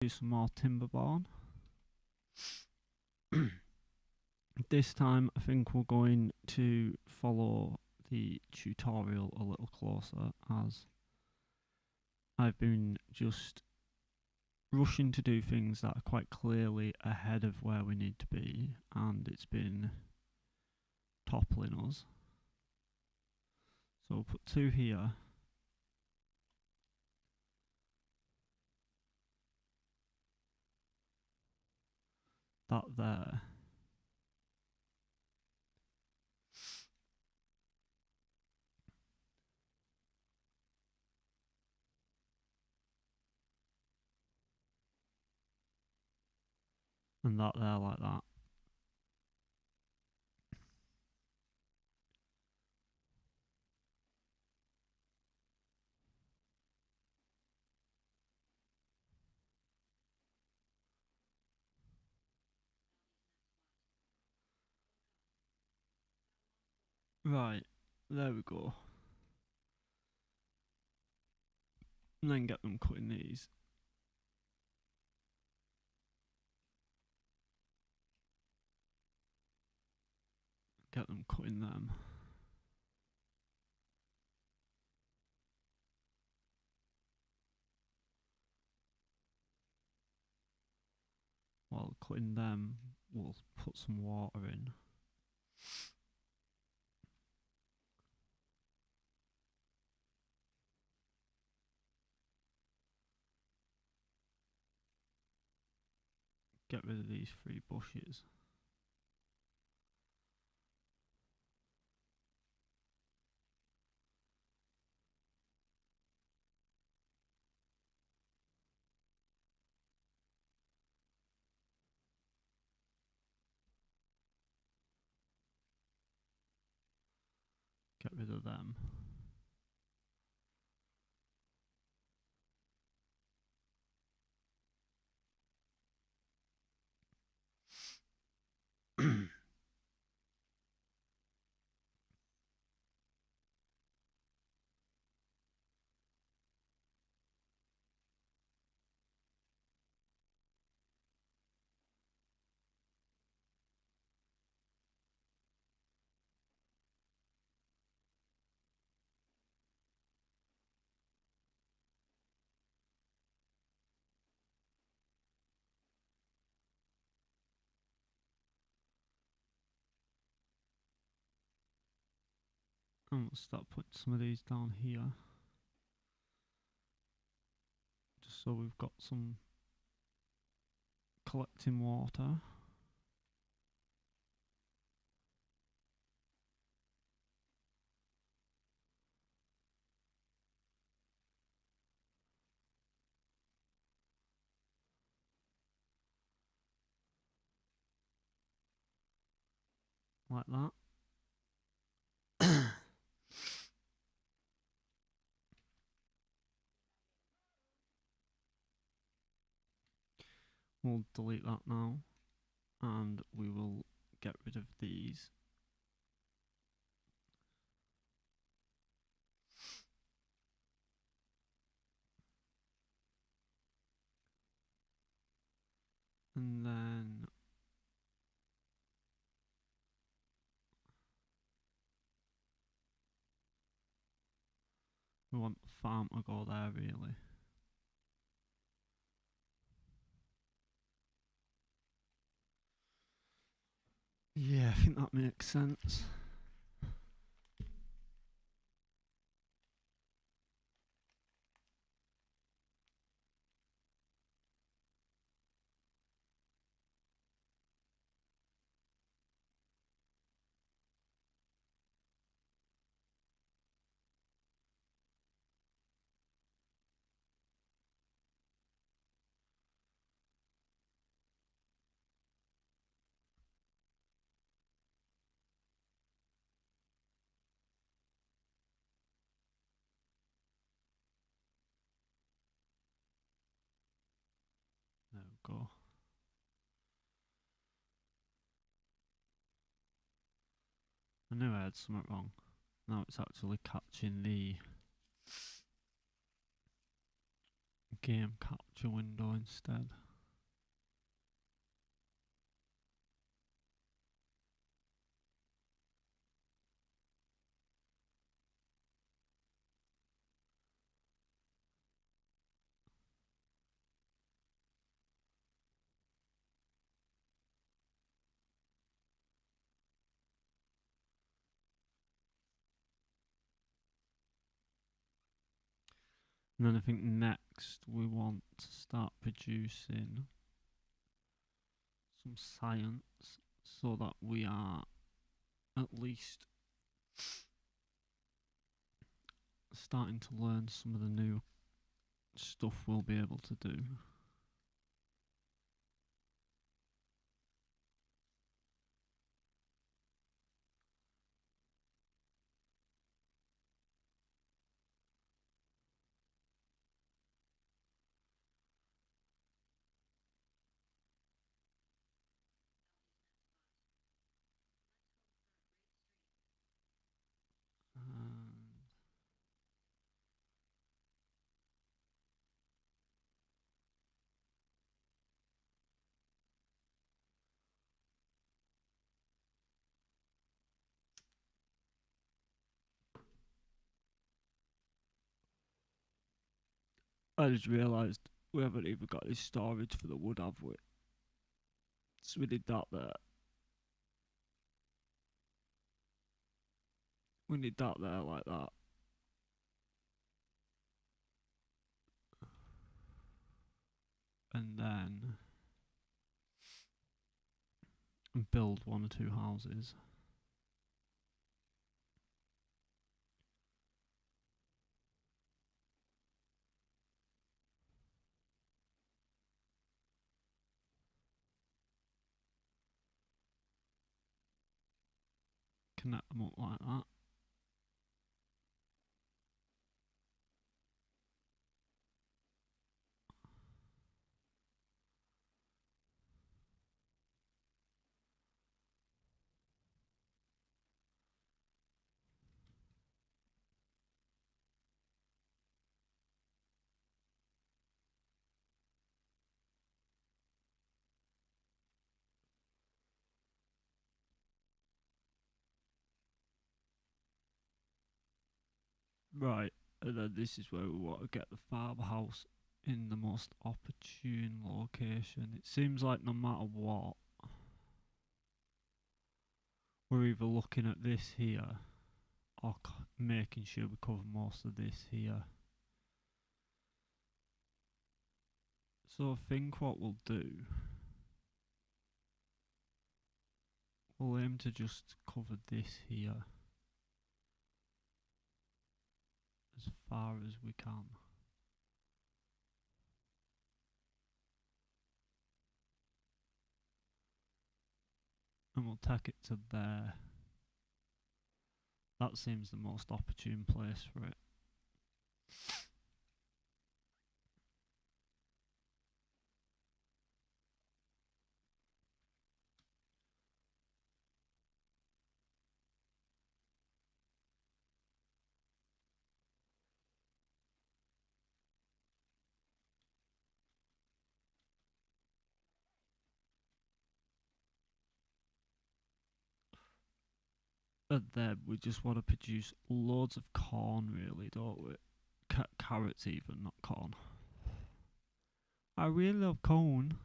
Do some more Timberborn. This time I think we're going to follow the tutorial a little closer, as I've been just rushing to do things that are quite clearly ahead of where we need to be, and it's been toppling us. So we'll put 2 here. That there. And that there like that. Right, there we go. And then get them cutting these. Get them cutting them. While cutting them, we'll put some water in. Get rid of these 3 bushes. Get rid of them. And we'll start putting some of these down here. Just so we've got some collecting water. Like that. We'll delete that now, and we will get rid of these. And then we want the farm to go there, really. Yeah, I think that makes sense. There we go. I knew I had something wrong. Now it's actually game capture window instead. And then I think next we want to start producing some science so that we are at least starting to learn some of the new stuff we'll be able to do. And I just realised we haven't even got any storage for the wood, have we? So we did that there. We need that there like that. And then build one or two houses. Connect them up like that. Right, and then this is where we want to get the farmhouse in the most opportune location. It seems like no matter what, we're either looking at this here or making sure we cover most of this here. So I think what we'll do, we'll aim to just cover this here as far as we can. And we'll take it to there. That seems the most opportune place for it. And then we just want to produce loads of corn, really, don't we? Carrots, even, not corn. I really love corn.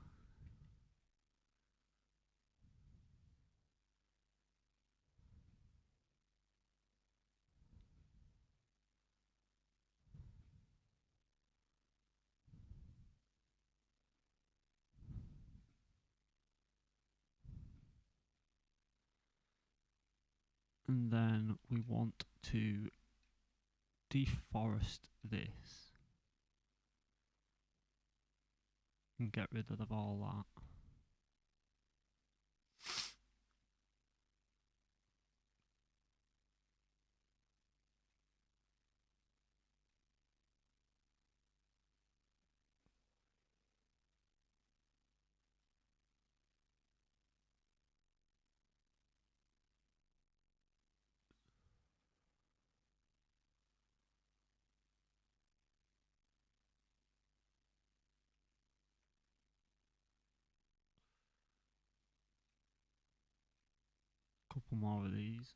And then we want to deforest this and get rid of all that. couple more of these.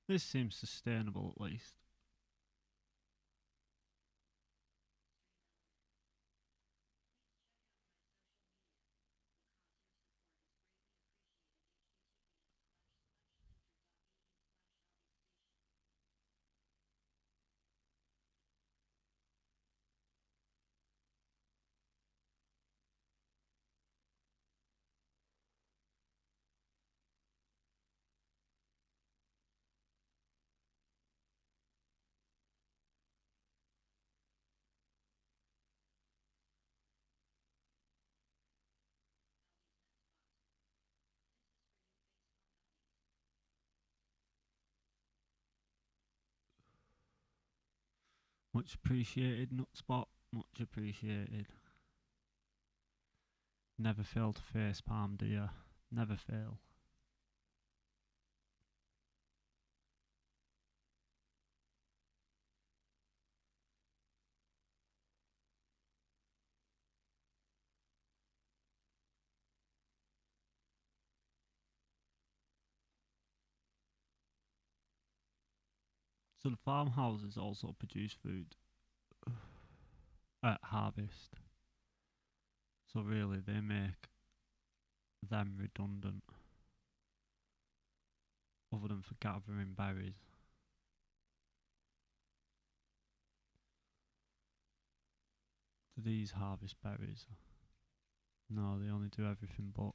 This seems sustainable at least. Much appreciated, Nutspot. Much appreciated. Never fail to face palm, do ya? Never fail. So the farmhouses also produce food at harvest. So really, they make them redundant, other than for gathering berries. Do these harvest berries? No, they only do everything but.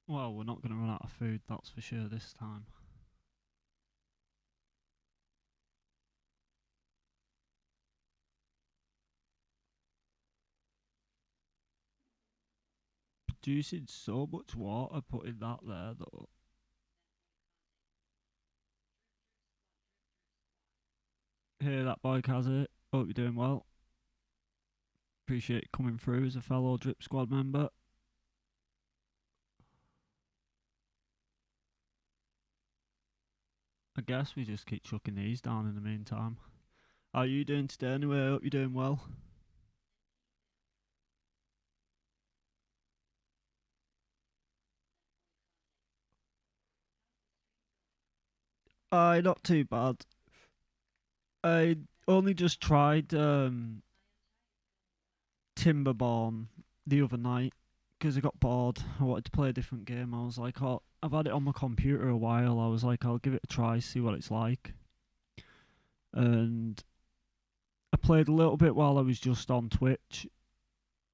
Well, we're not going to run out of food, that's for sure this time. Producing so much water putting that there though. Hey, that bike has it. Hope you're doing well. Appreciate you coming through as a fellow Drip Squad member. I guess we just keep chucking these down in the meantime. How are you doing today anyway? I hope you're doing well. Not too bad. I only just tried Timberborn the other night because I got bored. I wanted to play a different game. I was like, oh, I've had it on my computer a while. I was like, I'll give it a try, see what it's like. And I played a little bit while I was just on Twitch.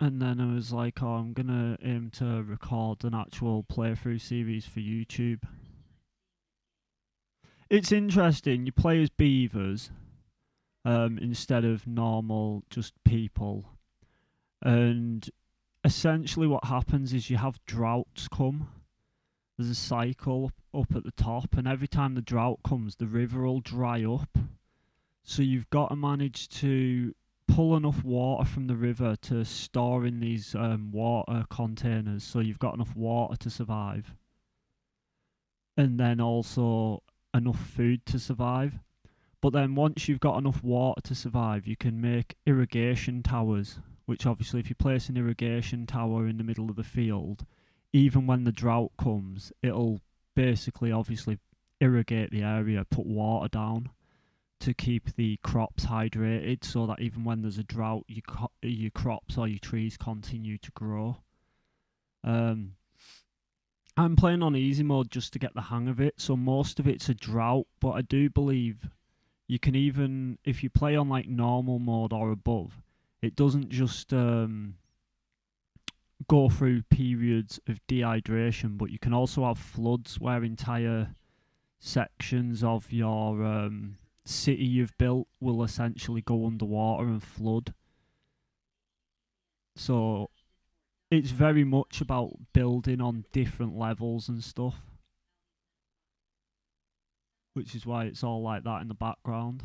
And then I was like, oh, I'm going to aim to record an actual playthrough series for YouTube. It's interesting. You play as beavers instead of normal just people. And essentially what happens is you have droughts come. There's a cycle up at the top, and every time the drought comes, the river will dry up, So you've got to manage to pull enough water from the river to store in these water containers, so you've got enough water to survive, and then also enough food to survive. But then once you've got enough water to survive, you can make irrigation towers, which obviously if you place an irrigation tower in the middle of the field, even when the drought comes, it'll basically obviously irrigate the area, put water down to keep the crops hydrated, so that even when there's a drought, your crops or your trees continue to grow. Um, I'm playing on easy mode just to get the hang of it, so most of it's a drought, but I do believe you can, even if you play on like normal mode or above, it doesn't just go through periods of dehydration, but you can also have floods where entire sections of your city you've built will essentially go underwater and flood. So it's very much about building on different levels and stuff, which is why it's all like that in the background.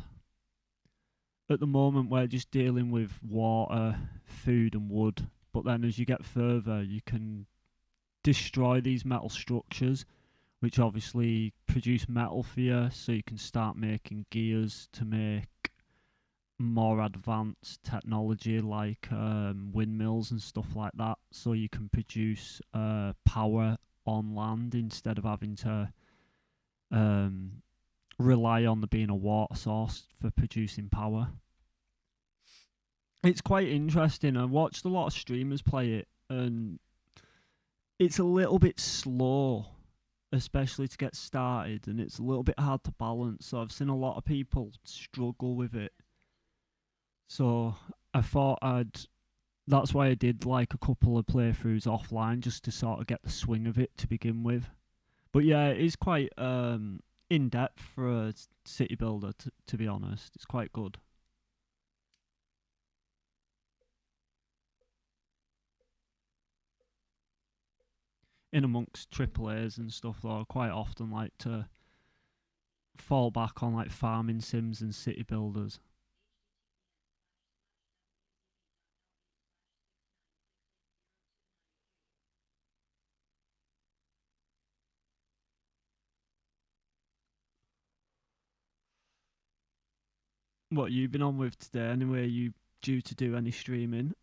At the moment, we're just dealing with water, food, and wood. But then as you get further, you can destroy these metal structures, which obviously produce metal for you, so you can start making gears to make more advanced technology like windmills and stuff like that, so you can produce power on land instead of having to um, rely on there being a water source for producing power. It's quite interesting. I watched a lot of streamers play it, and it's a little bit slow, especially to get started, and it's a little bit hard to balance. So I've seen a lot of people struggle with it. So I thought I'd. That's why I did like a couple of playthroughs offline just to sort of get the swing of it to begin with. But yeah, it is quite in depth for a city builder. To be honest, it's quite good. In amongst triple A's and stuff, though, I quite often like to fall back on like farming sims and city builders. What you been on with today? Anyway, you due to do any streaming?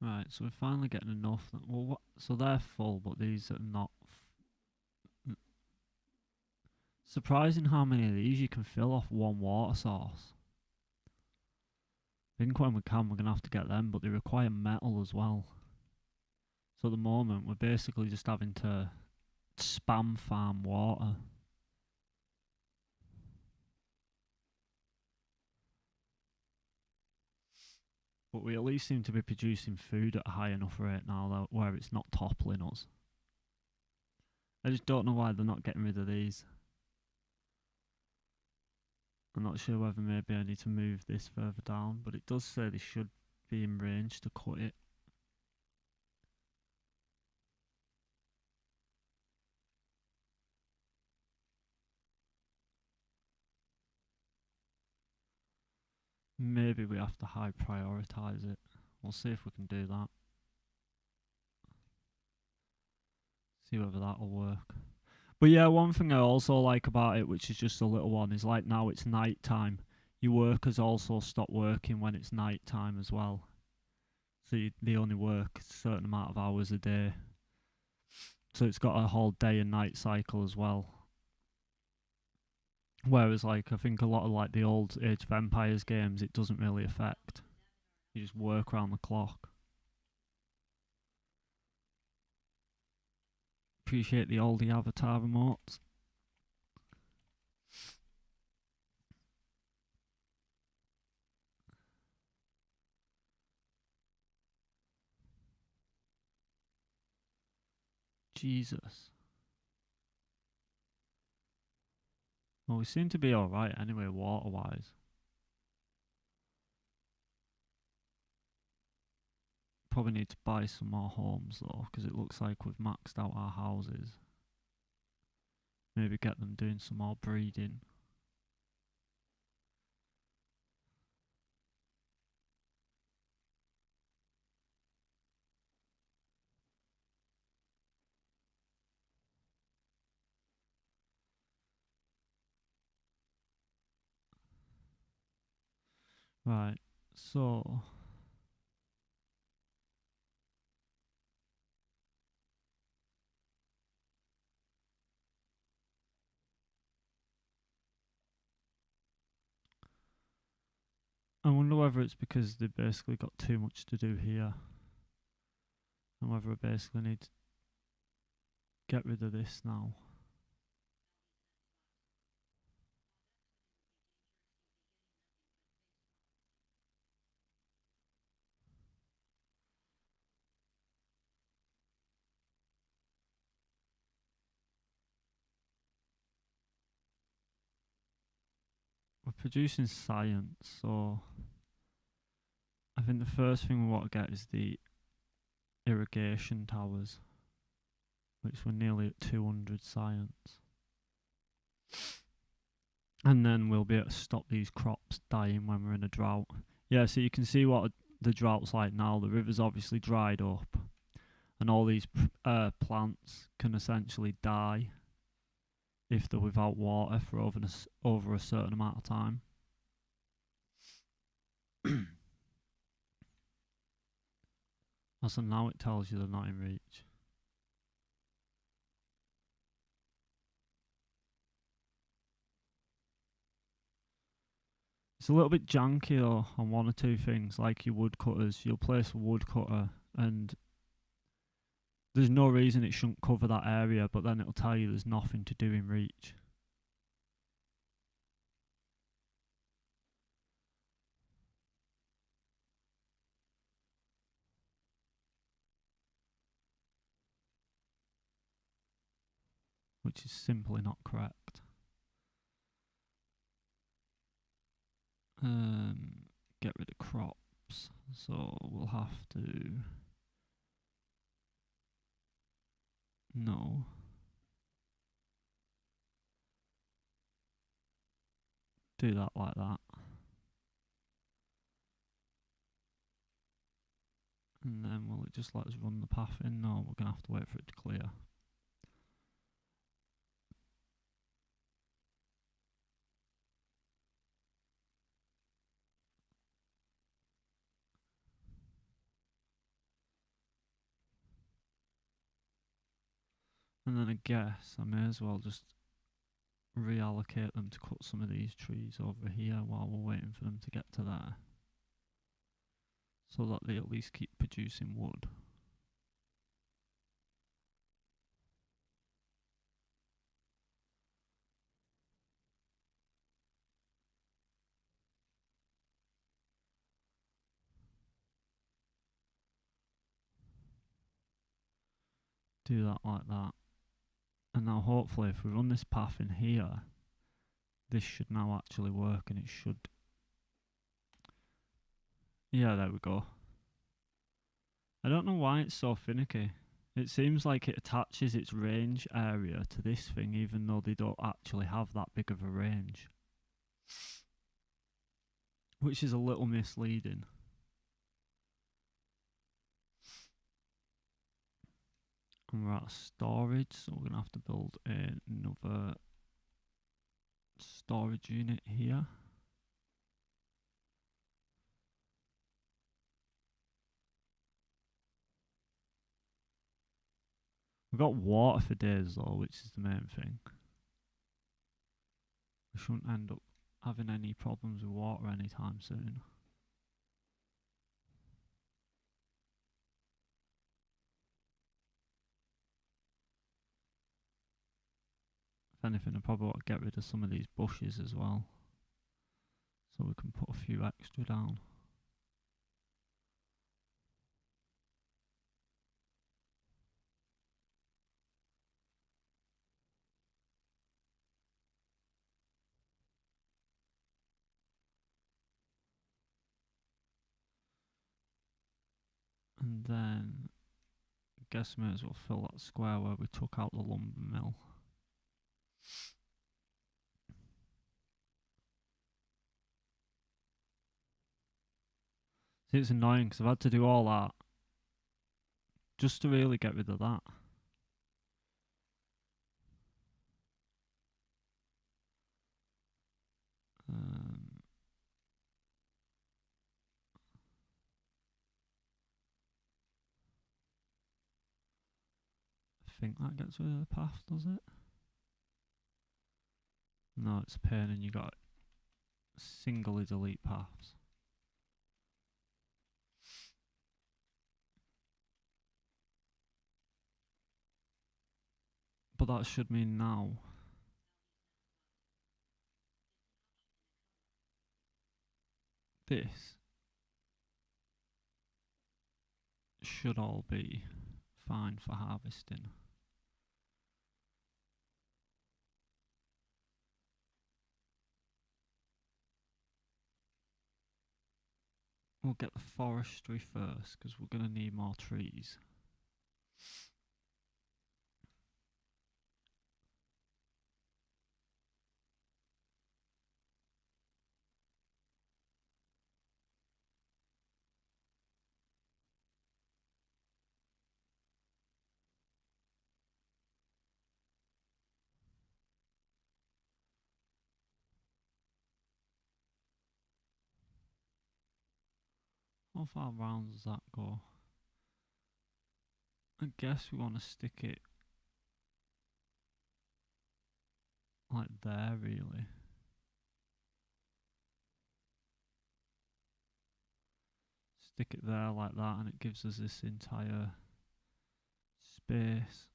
Right, so we're finally getting enough. Well, what? So they're full, but these are not. Surprising how many of these you can fill off one water source. I think when we can, we're gonna have to get them, but they require metal as well. So at the moment, we're basically just having to spam farm water. But we at least seem to be producing food at a high enough rate now, though, where it's not toppling us. I just don't know why they're not getting rid of these. I'm not sure whether maybe I need to move this further down, but it does say they should be in range to cut it. Maybe we have to high prioritise it. We'll see if we can do that. See whether that'll work. But yeah, one thing I also like about it, which is just a little one, is like now it's night time. Your workers also stop working when it's night time as well. So they only work a certain amount of hours a day. So it's got a whole day and night cycle as well. Whereas like I think a lot of like the old Age of Empires games, it doesn't really affect. You just work around the clock. Appreciate the oldie avatar remotes. Jesus. Well, we seem to be alright anyway, water-wise. Probably need to buy some more homes though, because it looks like we've maxed out our houses. Maybe get them doing some more breeding. Right, so I wonder whether it's because they've basically got too much to do here, and whether I basically need to get rid of this now. We're producing science, so I think the first thing we want to get is the irrigation towers, which we're nearly at 200 science. And then we'll be able to stop these crops dying when we're in a drought. Yeah, so you can see what the drought's like now. The river's obviously dried up, and all these plants can essentially die if they're without water for over a certain amount of time. So now it tells you they're not in reach. It's a little bit janky though on one or two things, like your woodcutters. You'll place a woodcutter and there's no reason it shouldn't cover that area, but then it'll tell you there's nothing to do in reach. Which is simply not correct. Get rid of crops. So we'll have to... No. Do that like that. And then will it just let us run the path in? No, we're going to have to wait for it to clear. And then I guess I may as well just reallocate them to cut some of these trees over here while we're waiting for them to get to there. So that they at least keep producing wood. Do that like that. And now hopefully if we run this path in here, this should now actually work, and it should... Yeah, there we go. I don't know why it's so finicky. It seems like it attaches its range area to this thing even though they don't actually have that big of a range. Which is a little misleading. And we're out of storage, so we're going to have to build another storage unit here. We've got water for days though, which is the main thing. We shouldn't end up having any problems with water anytime soon. If anything, I probably want to get rid of some of these bushes as well, so we can put a few extra down. And then I guess we may as well fill that square where we took out the lumber mill. See, it's annoying because I've had to do all that just to really get rid of that. I think that gets rid of the path, does it? No, it's a pain and you got singly delete paths. But that should mean now this should all be fine for harvesting. We'll get the forestry first because we're going to need more trees. How far round does that go? I guess we want to stick it like there, really. Stick it there like that, and it gives us this entire space.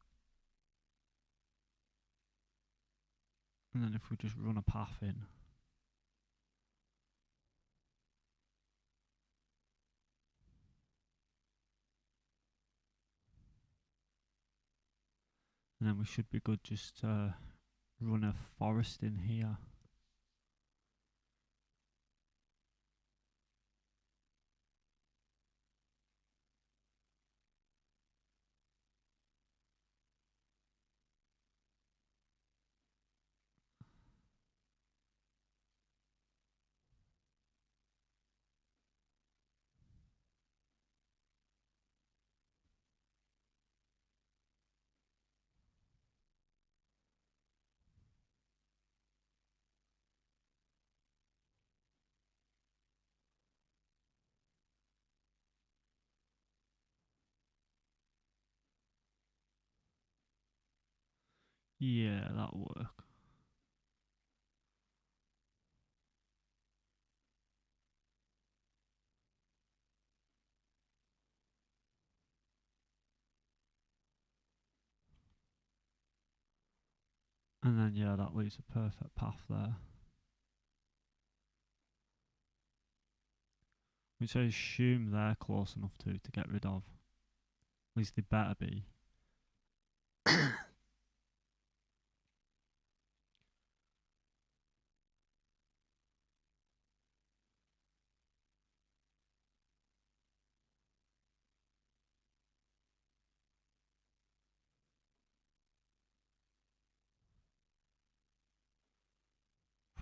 And then if we just run a path in, and then we should be good just to run a forest in here. Yeah, that'll work. And then yeah, that leaves a perfect path there. Which I assume they're close enough to get rid of. At least they better be.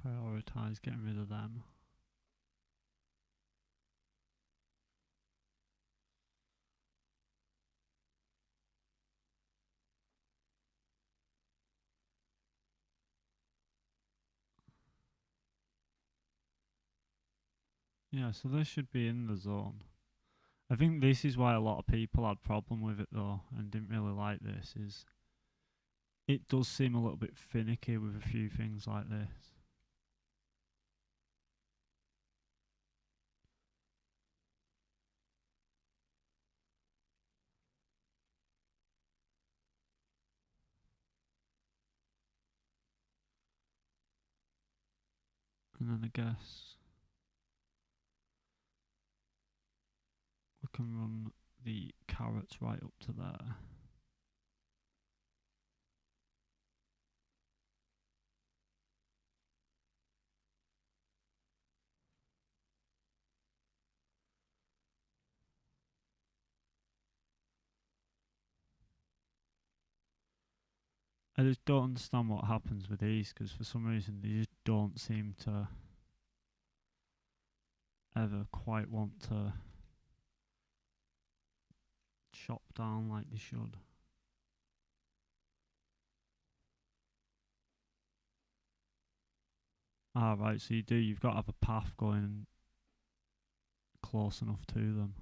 Prioritise getting rid of them. Yeah, so this should be in the zone. I think this is why a lot of people had problem with it though, and didn't really like this, is it does seem a little bit finicky with a few things like this. And then I guess we can run the carrots right up to there. I just don't understand what happens with these because for some reason they just don't seem to ever quite want to chop down like they should. Ah, right, so you've got to have a path going close enough to them.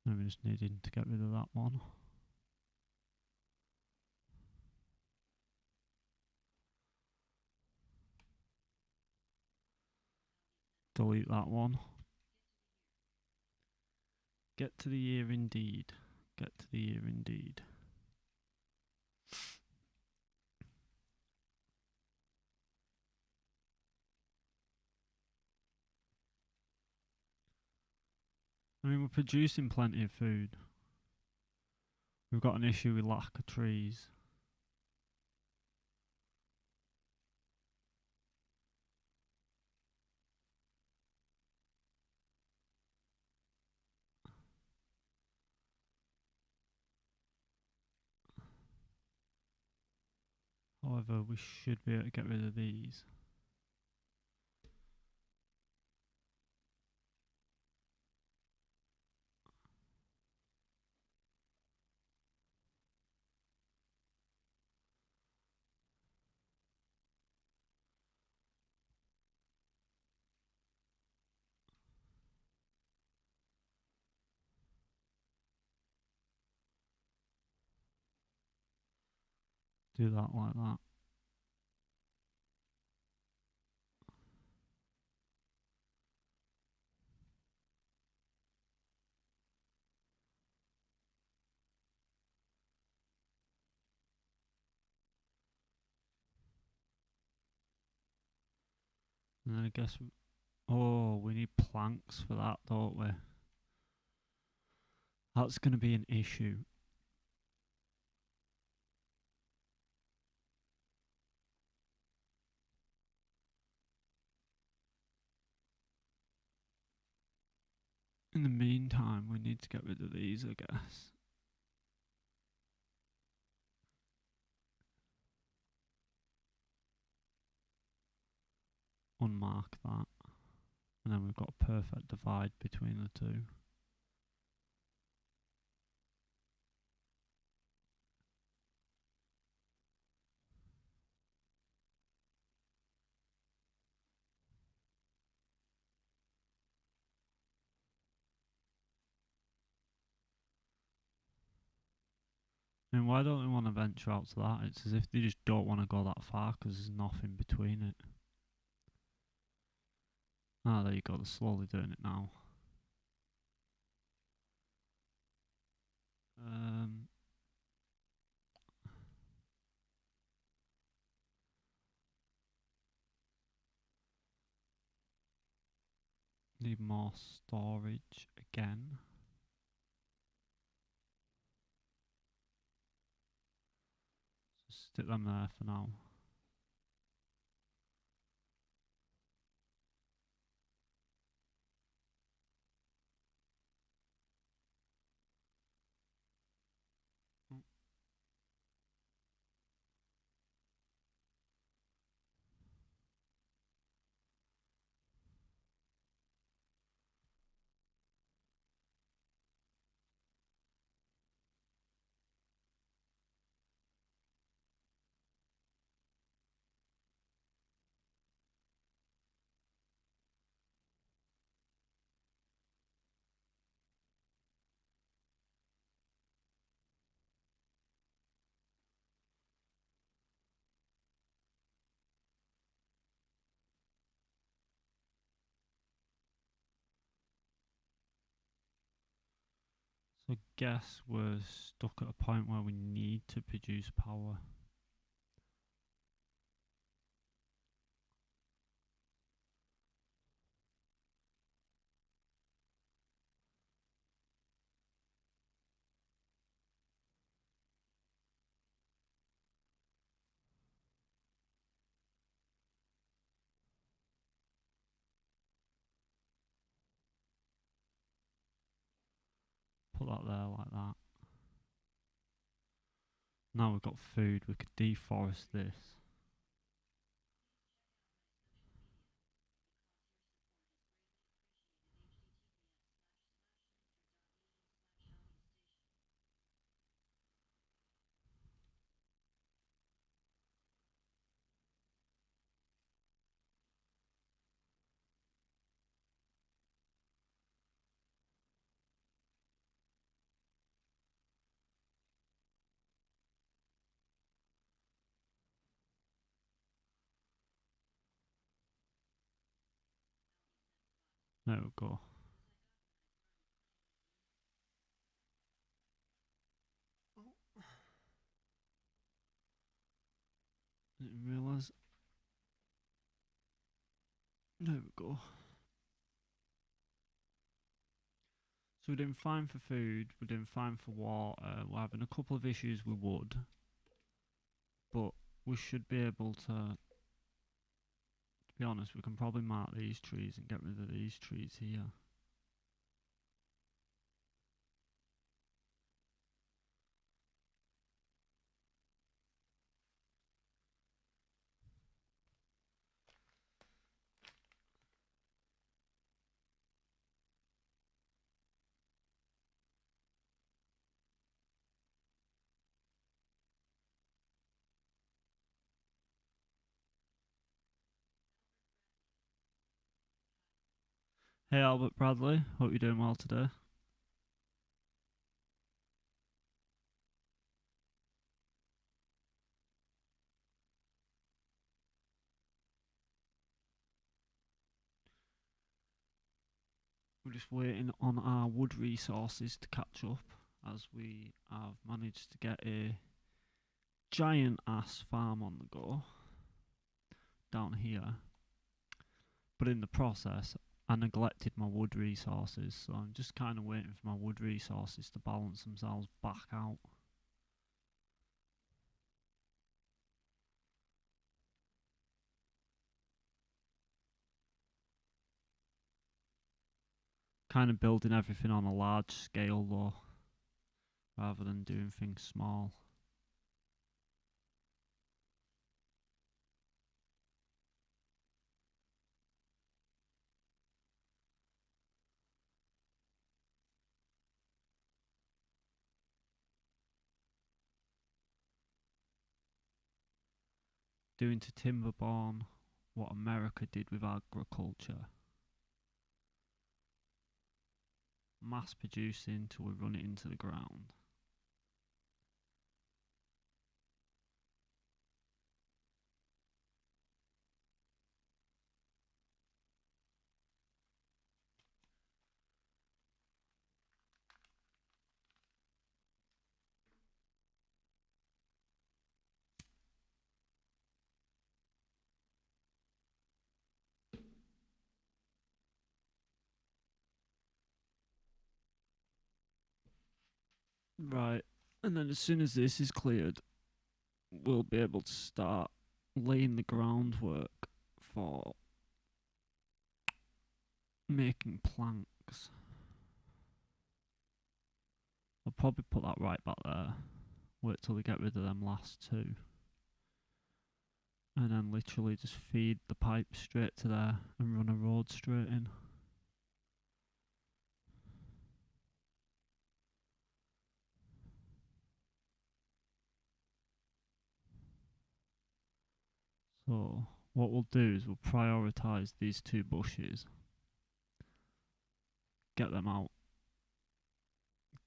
Maybe just needing to get rid of that one. Delete that one. Get to the year indeed. Get to the year indeed. I mean, we're producing plenty of food. We've got an issue with lack of trees. However, we should be able to get rid of these. Do that like that. And then I guess, we need planks for that, don't we? That's going to be an issue. In the meantime, we need to get rid of these, I guess. Unmark that. And then we've got a perfect divide between the two. I mean, why don't we want to venture out to that? It's as if they just don't want to go that far because there's nothing between it. Ah, there you go, they're slowly doing it now. Need more storage again. So stick them there for now. So guess we're stuck at a point where we need to produce power. there like that. Now we've got food, we could deforest this. There we go. Didn't realise. There we go. So we're doing fine for food, we're doing fine for water, we're having a couple of issues with wood, but we should be able to be honest, we can probably mark these trees and get rid of these trees here. Hey Albert Bradley, hope you're doing well today. We're just waiting on our wood resources to catch up as we have managed to get a giant ass farm on the go down here. But in the process, I neglected my wood resources, so I'm just kind of waiting for my wood resources to balance themselves back out. Kind of building everything on a large scale though, rather than doing things small. Doing to Timberborn what America did with agriculture. Mass producing till we run it into the ground. Right, and then as soon as this is cleared, we'll be able to start laying the groundwork for making planks. I'll probably put that right back there. Wait till we get rid of them last two. And then literally just feed the pipe straight to there and run a road straight in. So what we'll do is we'll prioritise these two bushes, get them out,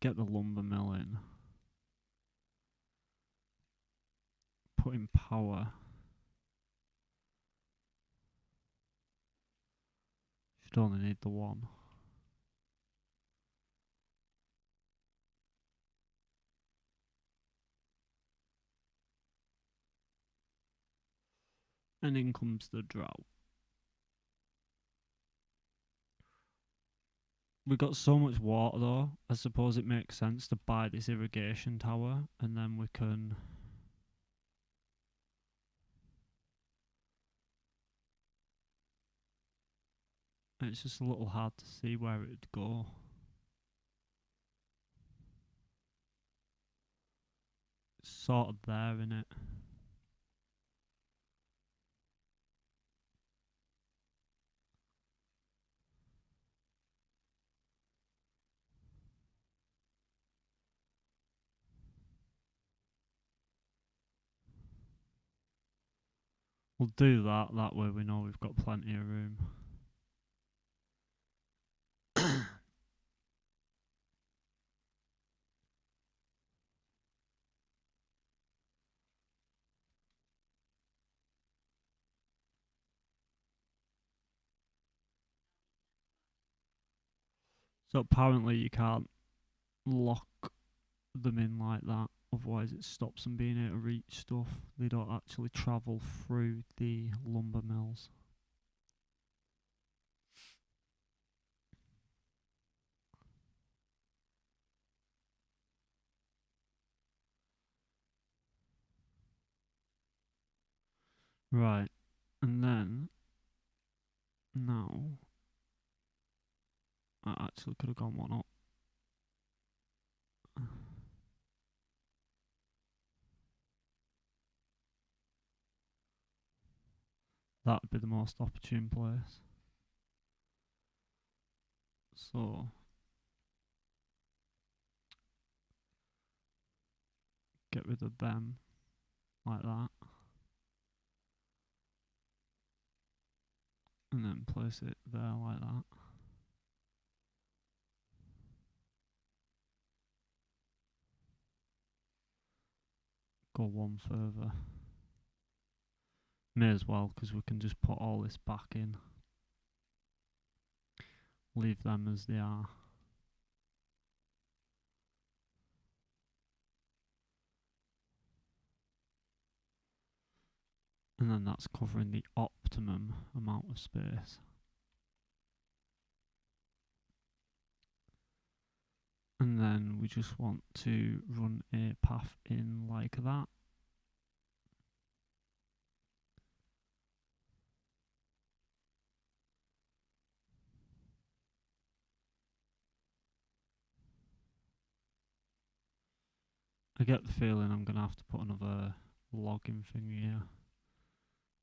get the lumber mill in, put in power. Should only need the one. And in comes the drought. We've got so much water though, I suppose it makes sense to buy this irrigation tower and then we can it's just a little hard to see where it'd go. sort of there in it. We'll do that. That way we know we've got plenty of room. So apparently you can't lock them in like that, otherwise it stops them being able to reach stuff. They don't actually travel through the lumber mills. Right, and then now I actually could have gone one up. That'd be the most opportune place. So get rid of them like that, and then place it there like that. Go one further. May as well, because we can just put all this back in. Leave them as they are. And then that's covering the optimum amount of space. And then we just want to run a path in like that. I get the feeling I'm going to have to put another logging thing here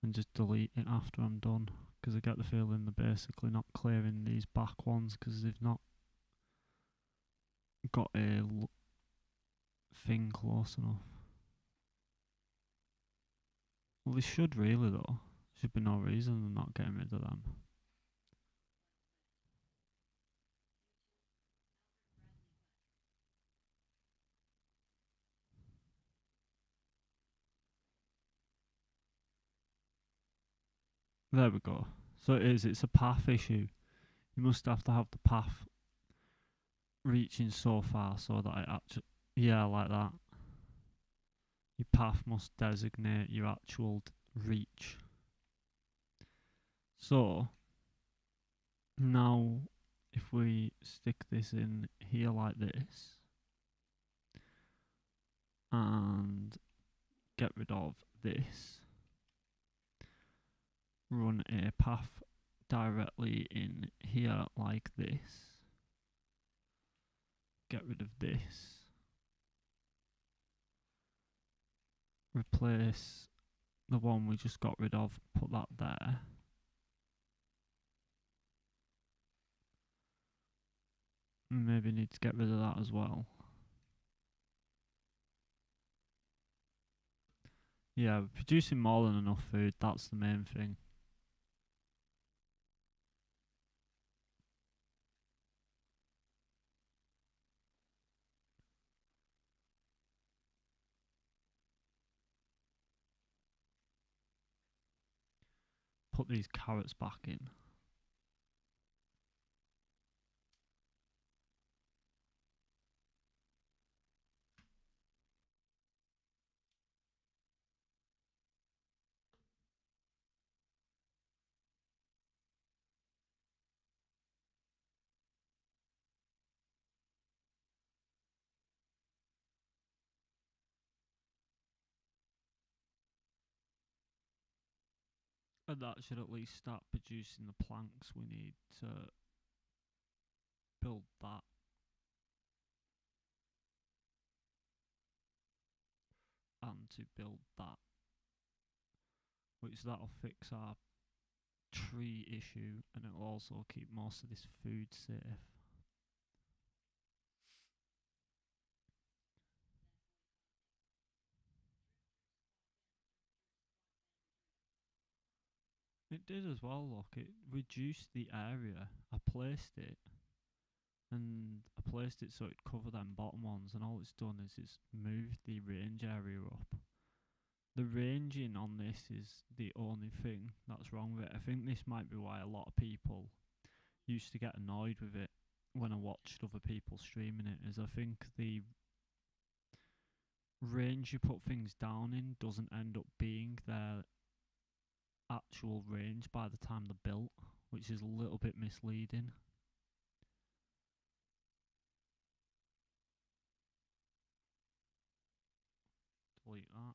and just delete it after I'm done, because I get the feeling they're basically not clearing these back ones because they've not got a thing close enough. Well, they should really though. Should be no reason they're not getting rid of them. There we go. So it's a path issue. You must have to have the path reaching so far so that it actually, yeah, like that. Your path must designate your actual reach. So now if we stick this in here like this and get rid of this, run a path directly in here like this, get rid of this, replace the one we just got rid of, put that there. Maybe need to get rid of that as well. Yeah, we're producing more than enough food, that's the main thing. Put these carrots back in. And that should at least start producing the planks we need to build that. and to build that, which that'll fix our tree issue, and it'll also keep most of this food safe. It did as well, look, it reduced the area. I placed it so it'd cover them bottom ones, and all it's done is it's moved the range area up. The ranging on this is the only thing that's wrong with it. I think this might be why a lot of people used to get annoyed with it when I watched other people streaming it, is I think the range you put things down in doesn't end up being their actual range by the time they're built, which is a little bit misleading. Delete that.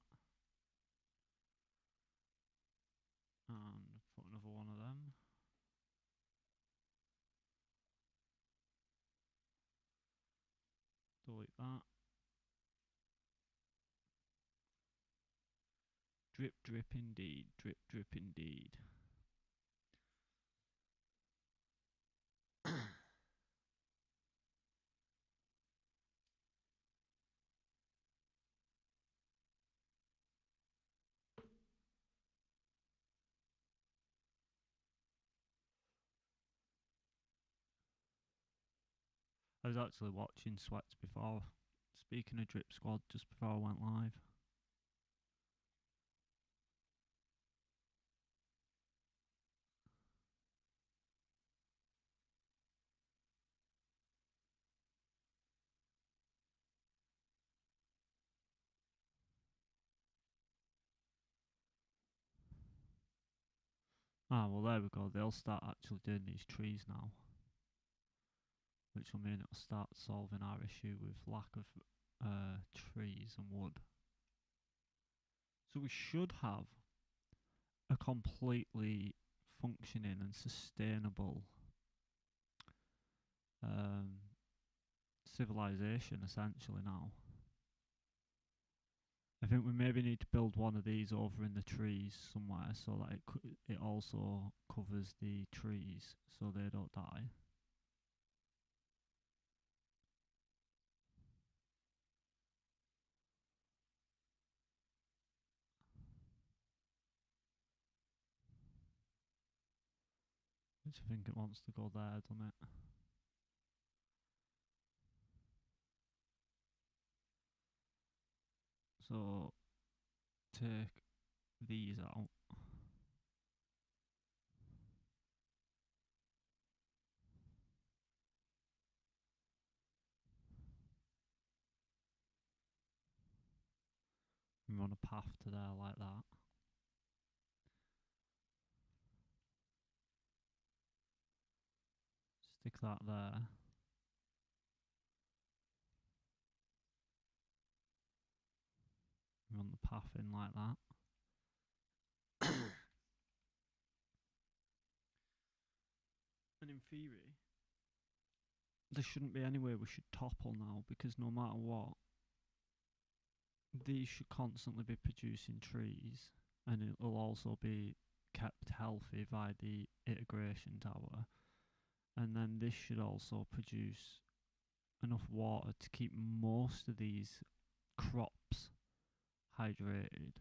And put another one of them. Delete that. Drip, drip indeed. Drip, drip indeed. I was actually watching Sweats before, speaking of Drip Squad, just before I went live. Ah, well, there we go. They'll start actually doing these trees now, which will mean it'll start solving our issue with lack of trees and wood. So we should have a completely functioning and sustainable civilization essentially now. I think we maybe need to build one of these over in the trees somewhere so that it also covers the trees so they don't die. Which I think it wants to go there, doesn't it? So take these out. And run a path to there like that. Stick that there. Run the path in like that. And in theory, there shouldn't be anywhere we should topple now, because no matter what, these should constantly be producing trees, and it will also be kept healthy by the integration tower. And then this should also produce enough water to keep most of these crops hydrated.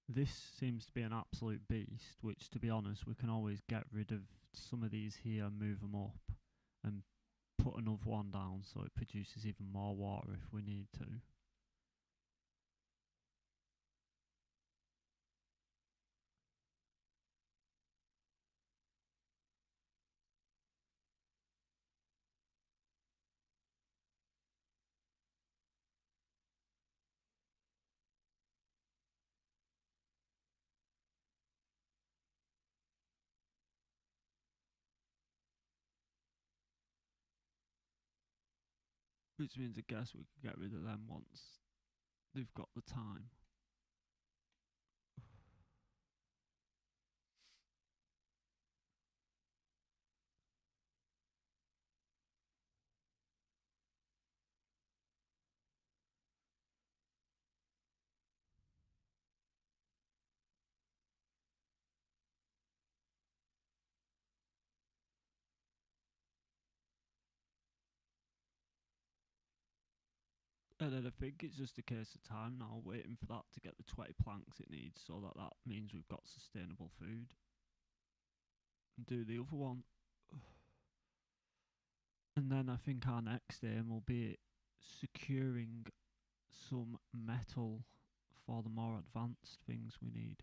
This seems to be an absolute beast, which, to be honest, we can always get rid of some of these here, move them up, and put another one down so it produces even more water if we need to. Which means I guess we could get rid of them once they've got the time. And then I think it's just a case of time now, waiting for that to get the 20 planks it needs, so that means we've got sustainable food. And do the other one. And then I think our next aim will be securing some metal for the more advanced things we need.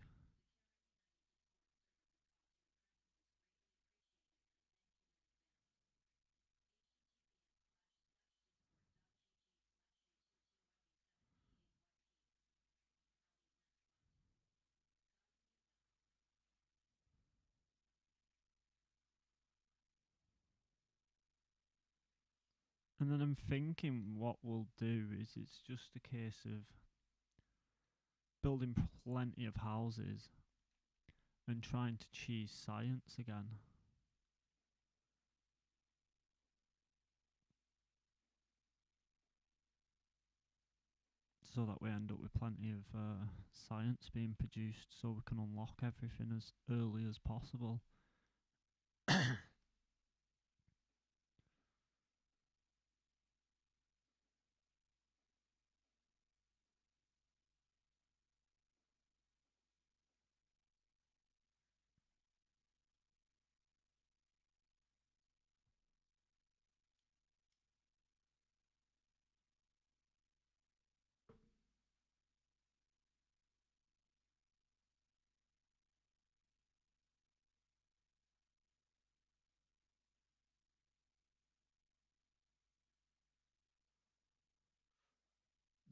And then I'm thinking what we'll do is it's just a case of building plenty of houses and trying to cheese science again. So that we end up with plenty of science being produced so we can unlock everything as early as possible.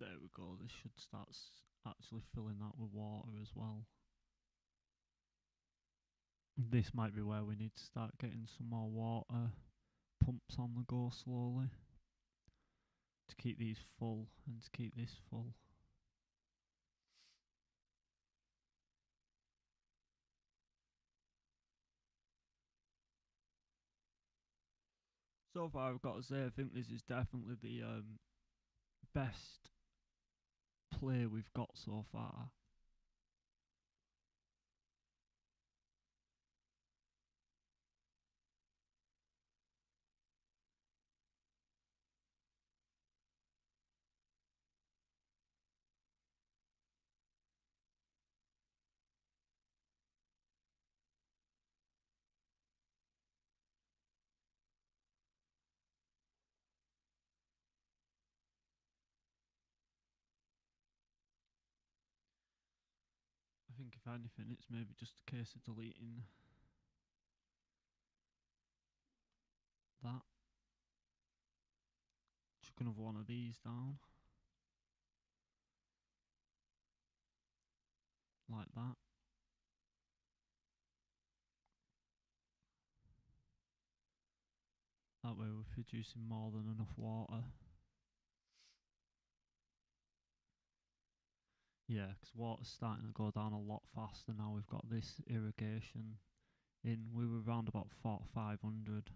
There we go, this should start actually filling that with water as well. This might be where we need to start getting some more water pumps on the go slowly to keep these full and to keep this full. So far, I've got to say, I think this is definitely the best play we've got so far. I think if anything, it's maybe just a case of deleting that. Chuck another one of these down. Like that. That way we're producing more than enough water. Yeah, because water's starting to go down a lot faster now we've got this irrigation in. We were around about 500,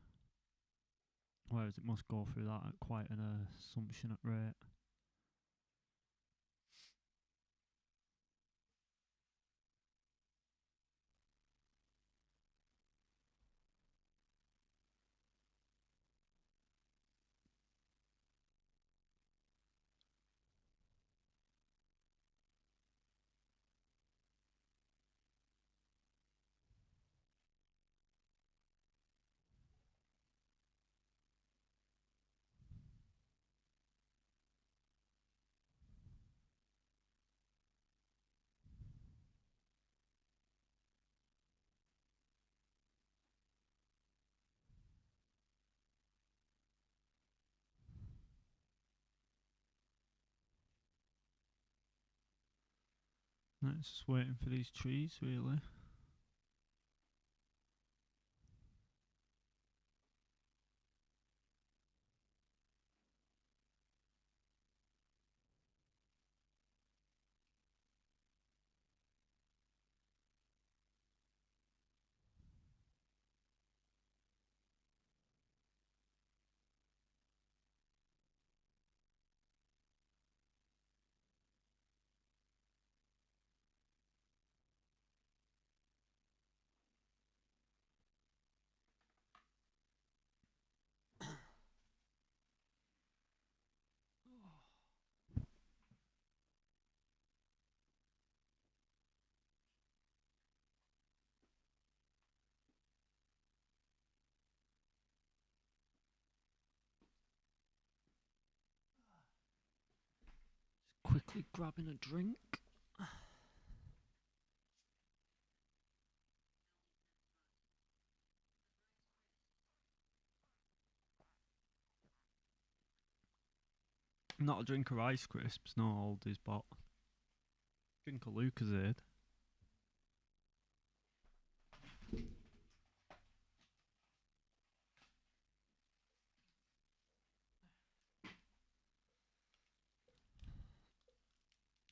whereas it must go through that at quite an assumptionate rate. Now it's just waiting for these trees, really. quickly grabbing a drink. Not a drink of Rice Crisps, no oldies, but drink a Lucozade.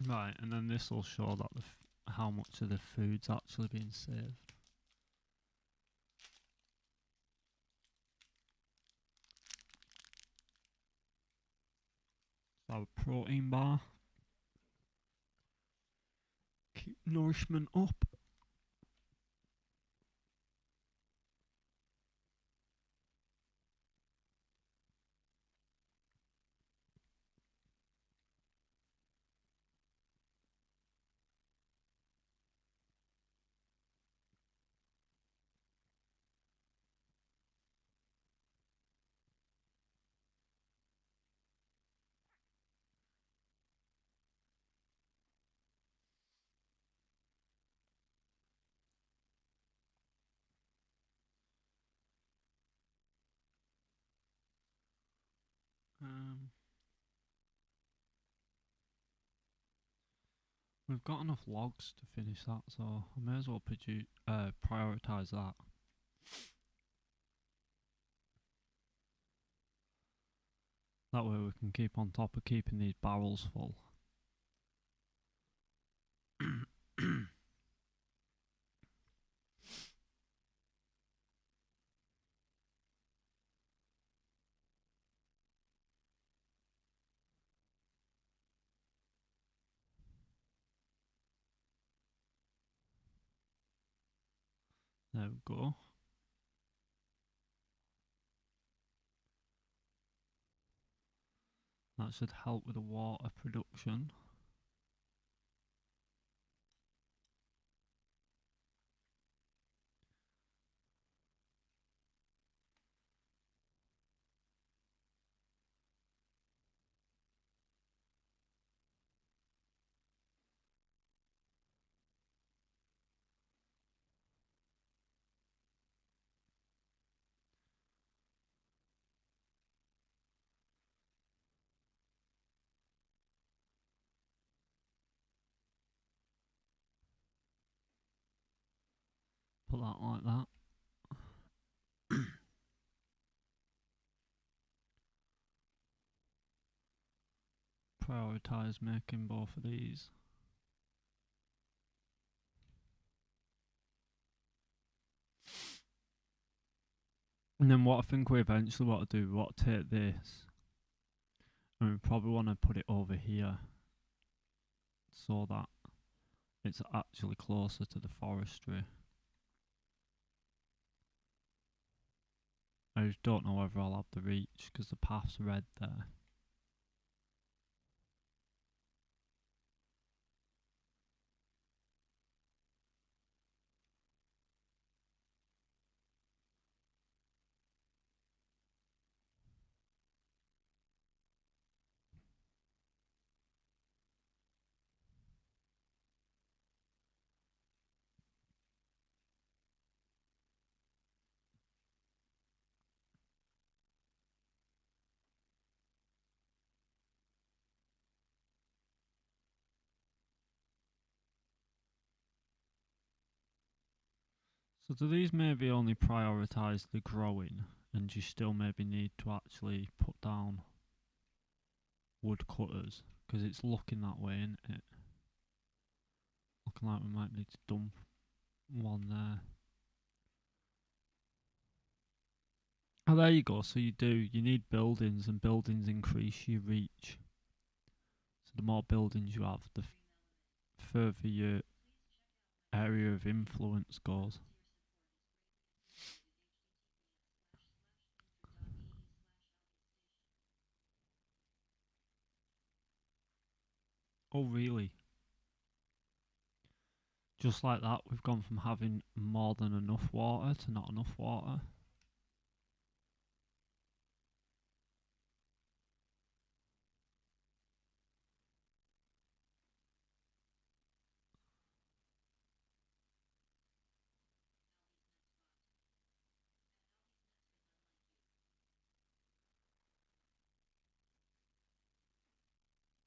Right, and then this will show that how much of the food's actually being saved. So our protein bar. Keep nourishment up. We've got enough logs to finish that, so I may as well prioritise that. That way we can keep on top of keeping these barrels full. There we go. That should help with the water production. Put that like that. Prioritise making both of these. And then what I think we eventually want to do, we want to take this, and we probably want to put it over here, so that it's actually closer to the forestry. I just don't know whether I'll have the reach, because the path's red there. So do these maybe only prioritise the growing, and you still maybe need to actually put down wood cutters? Because it's looking that way, isn't it? Looking like we might need to dump one there. Oh, there you go. So you need buildings, and buildings increase your reach. So the more buildings you have, the further your area of influence goes. Oh, really? Just like that, we've gone from having more than enough water to not enough water.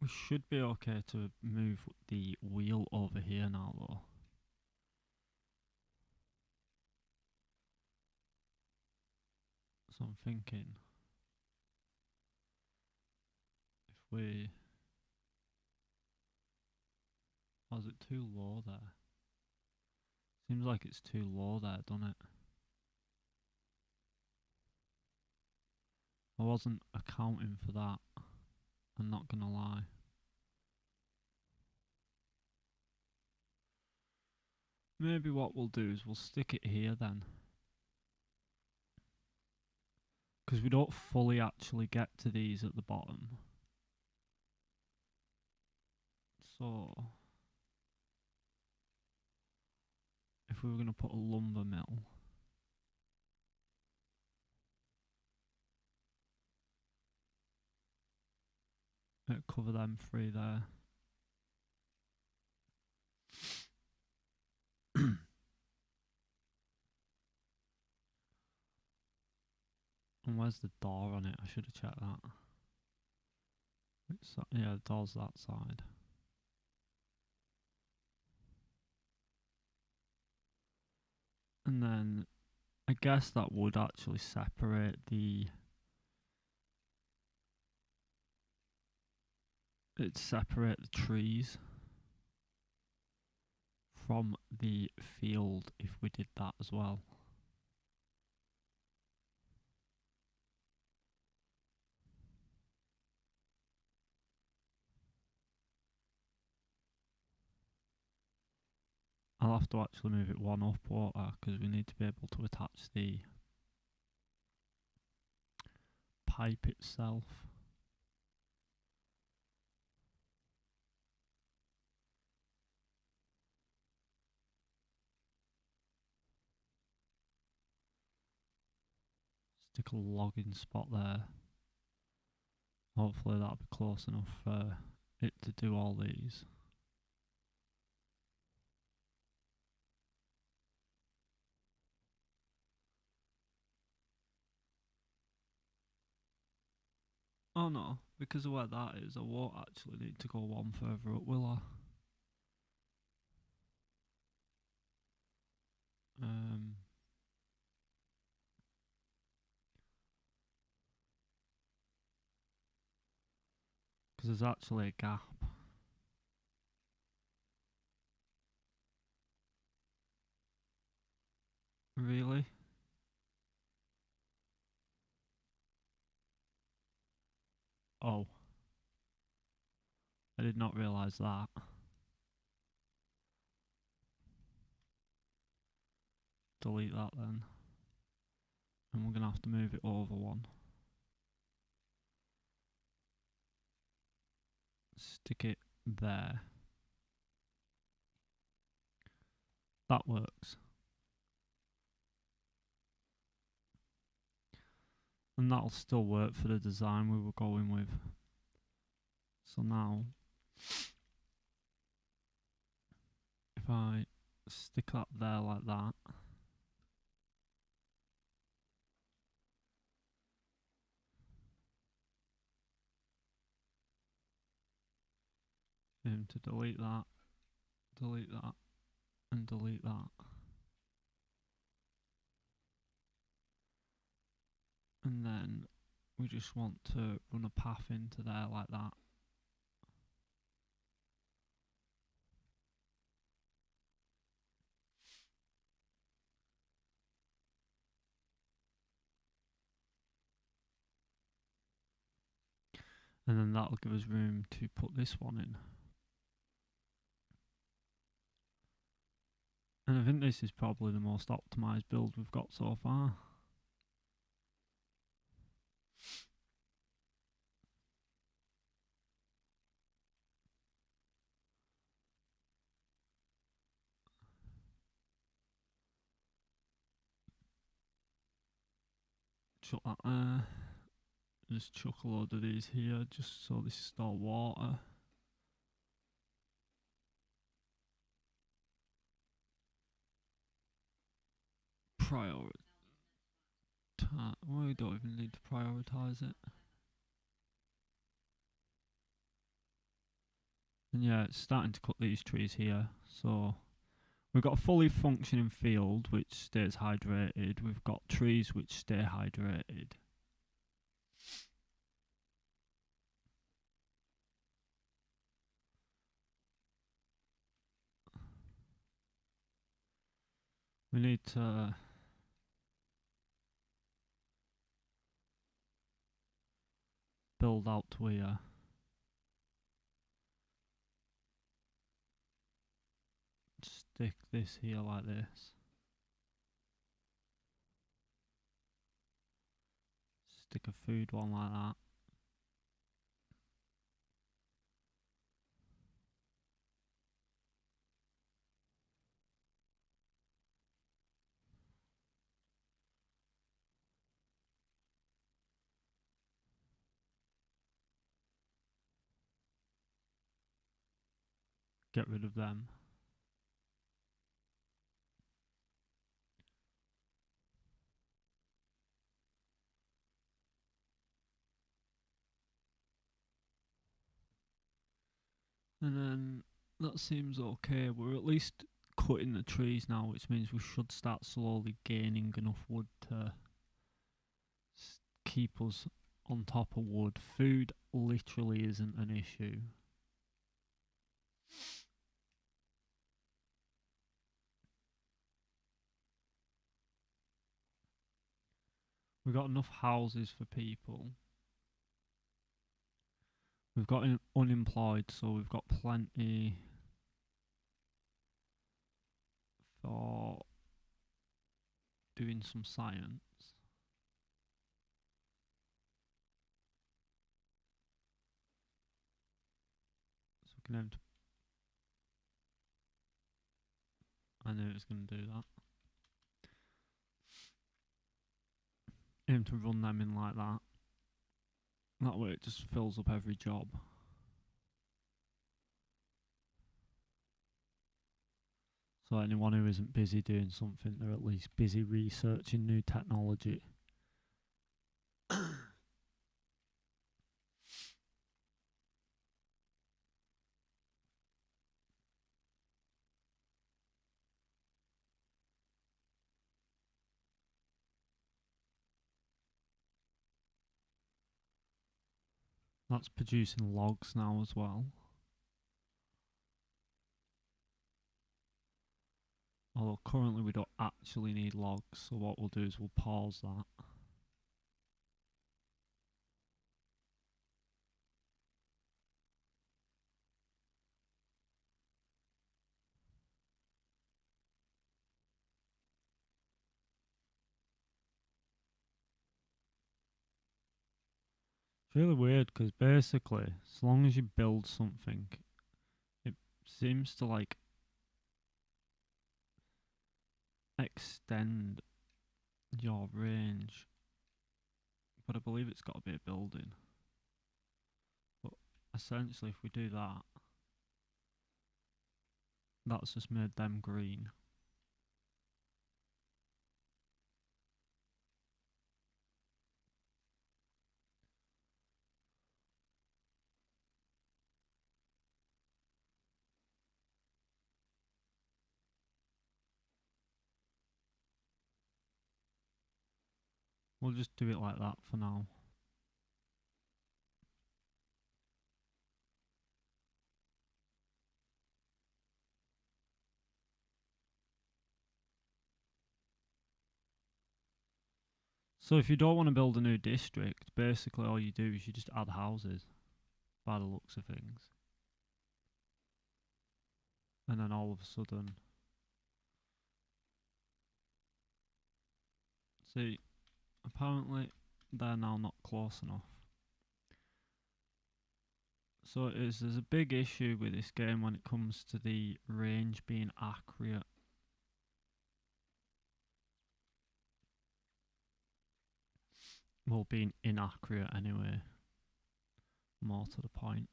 should be okay to move the wheel over here now, though. So I'm thinking, if we... Oh, is it too low there? Seems like it's too low there, doesn't it? I wasn't accounting for that. I'm not gonna lie. Maybe what we'll do is we'll stick it here then. Because we don't fully actually get to these at the bottom. So... if we were going to put a lumber mill... it'd cover them three there. And where's the door on it? I should have checked that. Yeah, the door's that side. And then I guess that would actually separate the... it'd separate the trees from the field if we did that as well. I'll have to actually move it one up, won't I? Because we need to be able to attach the pipe itself. Stick a logging spot there. Hopefully that'll be close enough for it to do all these. Oh no, because of where that is, I won't actually need to go one further up, will I? Because there's actually a gap. Really? Oh. I did not realise that. Delete that then. And we're going to have to move it over one. Stick it there. That works. And that'll still work for the design we were going with. So now, if I stick that there like that, to delete that, and delete that. And then we just want to run a path into there like that. And then that'll give us room to put this one in. And I think this is probably the most optimised build we've got so far. Chuck that there. Just chuck a load of these here, just so this store water. Prioritise. Well, we don't even need to prioritise it. And yeah, it's starting to cut these trees here. So we've got a fully functioning field which stays hydrated. We've got trees which stay hydrated. We need to build out to here. Stick this here like this. Stick a food one like that. Get rid of them. And then that seems okay. We're at least cutting the trees now, which means we should start slowly gaining enough wood to keep us on top of wood. Food literally isn't an issue. We've got enough houses for people. We've got unemployed, so we've got plenty for doing some science. So we can aim to. I knew it was going to do that. Aim to run them in like that. That way it just fills up every job. So anyone who isn't busy doing something, they're at least busy researching new technology. That's producing logs now as well. Although currently we don't actually need logs, so what we'll do is we'll pause that. It's really weird because basically, as long as you build something, it seems to like extend your range. But I believe it's got to be a building. But essentially, if we do that, that's just made them green. We'll just do it like that for now. So if you don't want to build a new district, basically all you do is you just add houses, by the looks of things. And then all of a sudden, see, apparently they're now not close enough. So there's a big issue with this game when it comes to the range being accurate. Well, being inaccurate anyway. More to the point.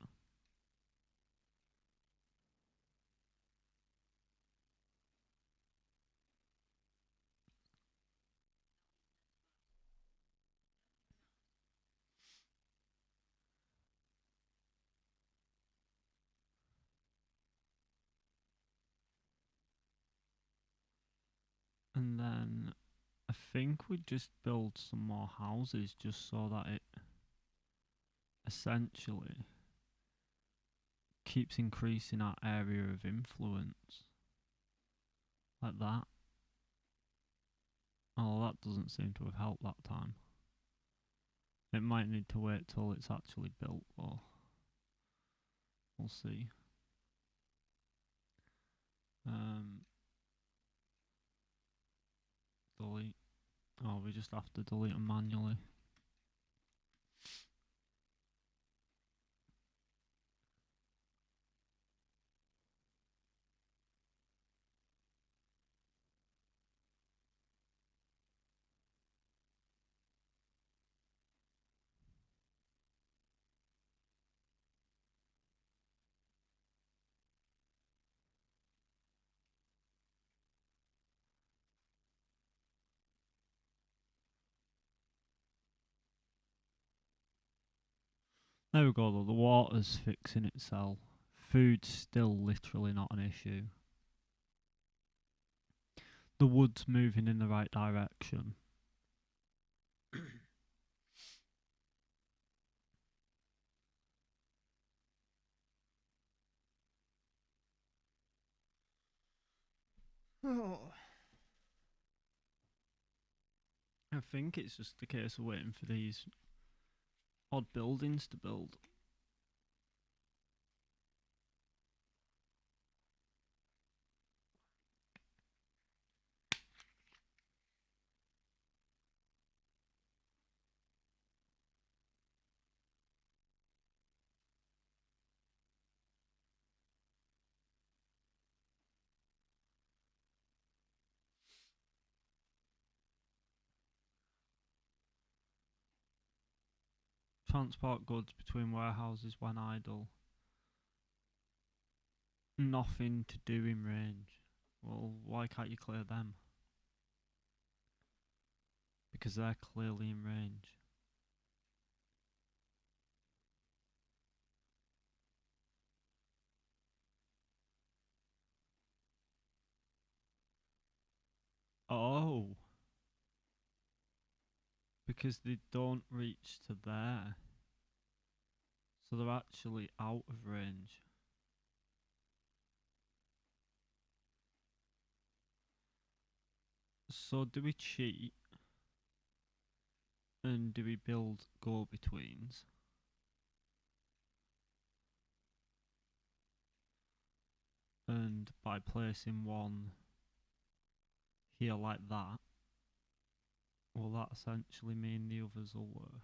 And then I think we'd just build some more houses just so that it essentially keeps increasing our area of influence. Like that. Oh, that doesn't seem to have helped that time. It might need to wait till it's actually built, or we'll see. Delete. Oh, we just have to delete them manually. There we go though, the water's fixing itself. Food's still literally not an issue. The wood's moving in the right direction. I think it's just a case of waiting for these odd buildings to build. Transport goods between warehouses when idle. Nothing to do in range. Well, why can't you clear them? Because they're clearly in range. Oh. Because they don't reach to there. So they're actually out of range. So do we cheat? And do we build go-betweens? And by placing one here like that, will that essentially mean the others will work?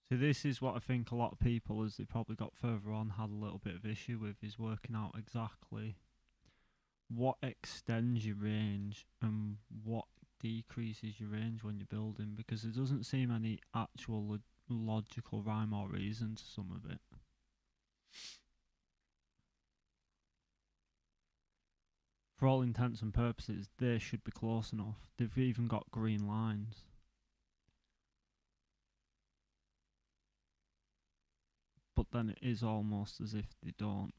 So this is what I think a lot of people, as they probably got further on, had a little bit of issue with, is working out exactly what extends your range and what decreases your range when you're building, because there doesn't seem any actual logical rhyme or reason to some of it. For all intents and purposes, they should be close enough. They've even got green lines. But then it is almost as if they don't.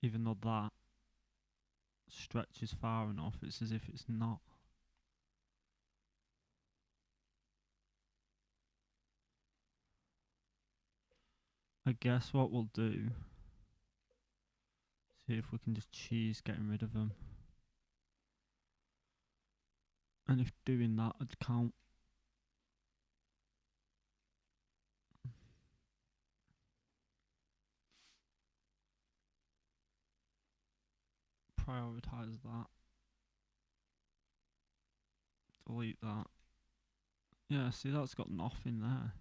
Even though that stretches far enough, it's as if it's not. I guess what we'll do, see if we can just cheese getting rid of them. And if doing that would count. Prioritise that. Delete that. Yeah, see, that's got nothing there.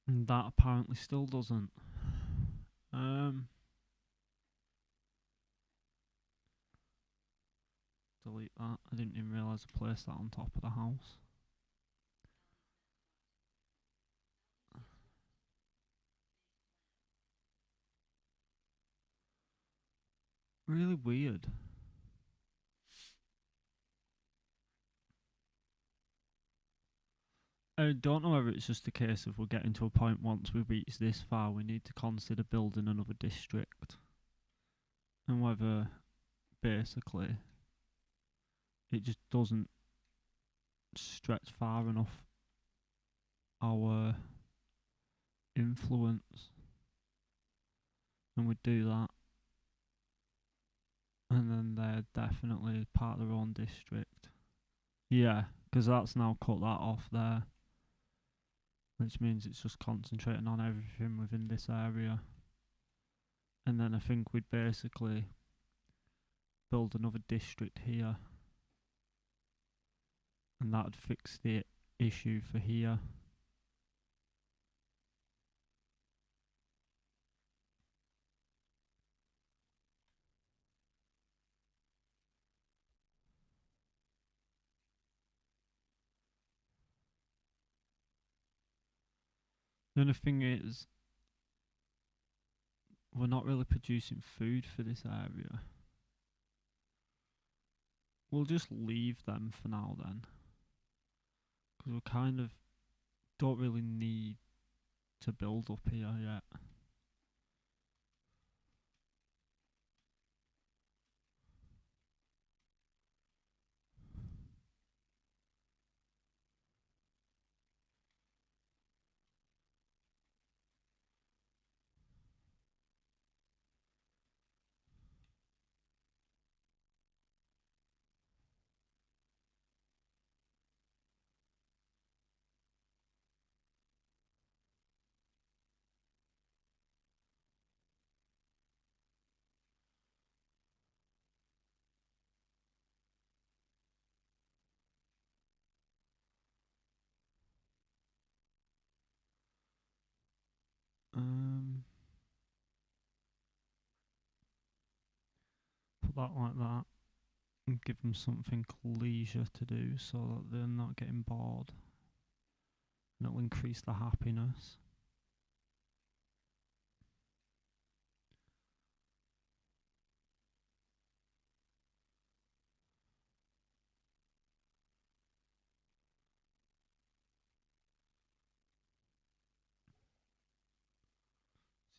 And that apparently still doesn't. Delete that. I didn't even realise I placed that on top of the house. Really weird. I don't know whether it's just a case of we're getting to a point once we reach this far, we need to consider building another district, and whether basically it just doesn't stretch far enough our influence, and we do that, and then they're definitely part of their own district. Yeah, because that's now cut that off there, which means it's just concentrating on everything within this area. And then I think we'd basically build another district here, and that'd fix the issue for here. The only thing is, we're not really producing food for this area. We'll just leave them for now then, because we kind of don't really need to build up here yet. Put that like that, and give them something leisure to do so that they're not getting bored. And it'll increase the happiness.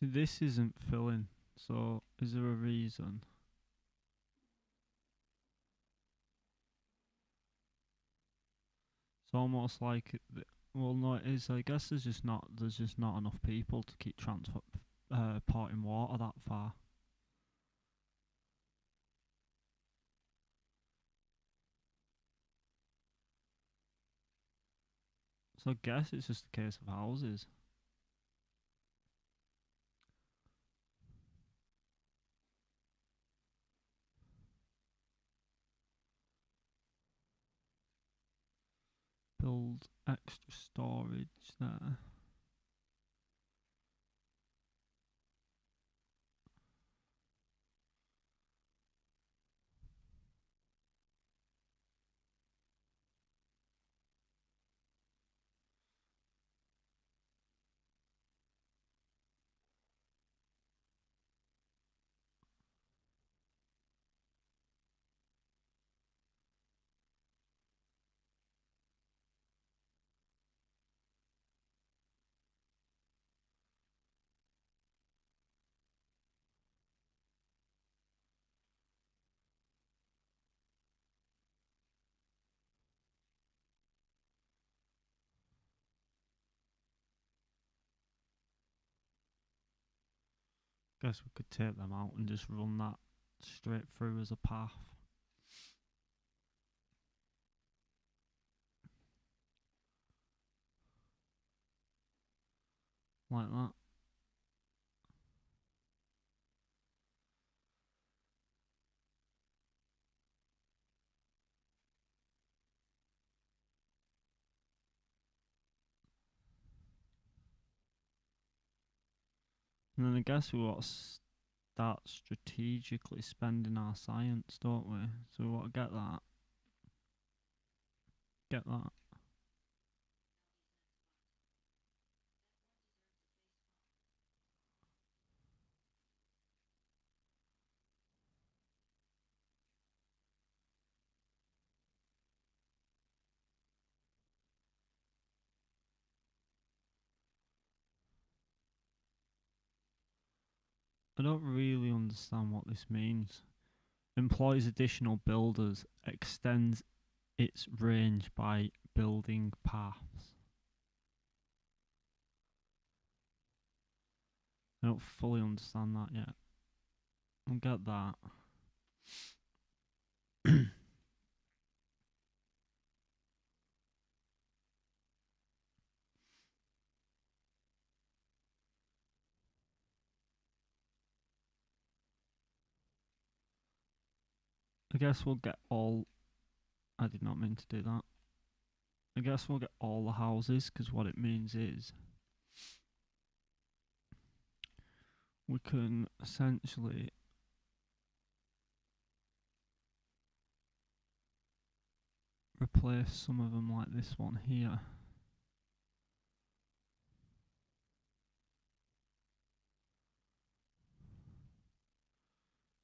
See, this isn't filling, so is there a reason? It's almost like well, no, it is. I guess there's just not enough people to keep porting water that far. So I guess it's just a case of houses. Build extra storage there. Guess we could take them out and just run that straight through as a path. Like that. And then I guess we want to start strategically spending our science, don't we? So we want to get that. Get that. I don't really understand what this means. Employs additional builders, extends its range by building paths. I don't fully understand that yet. I'll get that. I guess we'll get all. I did not mean to do that. I guess we'll get all the houses, because what it means is we can essentially replace some of them like this one here.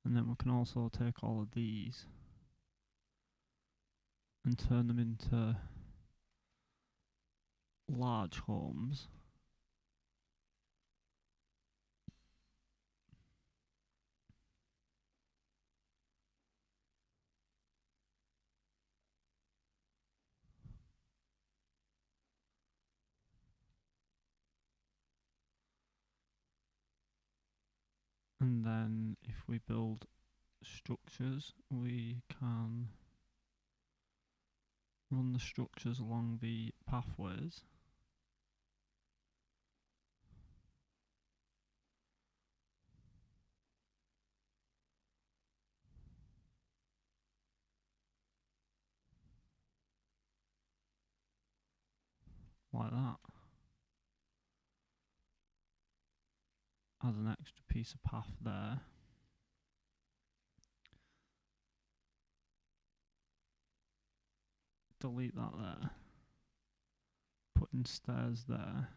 And then we can also take all of these and turn them into large homes. And then if we build structures, we can run the structures along the pathways. Like that. Add an extra piece of path there. Delete that there. Put in stairs there.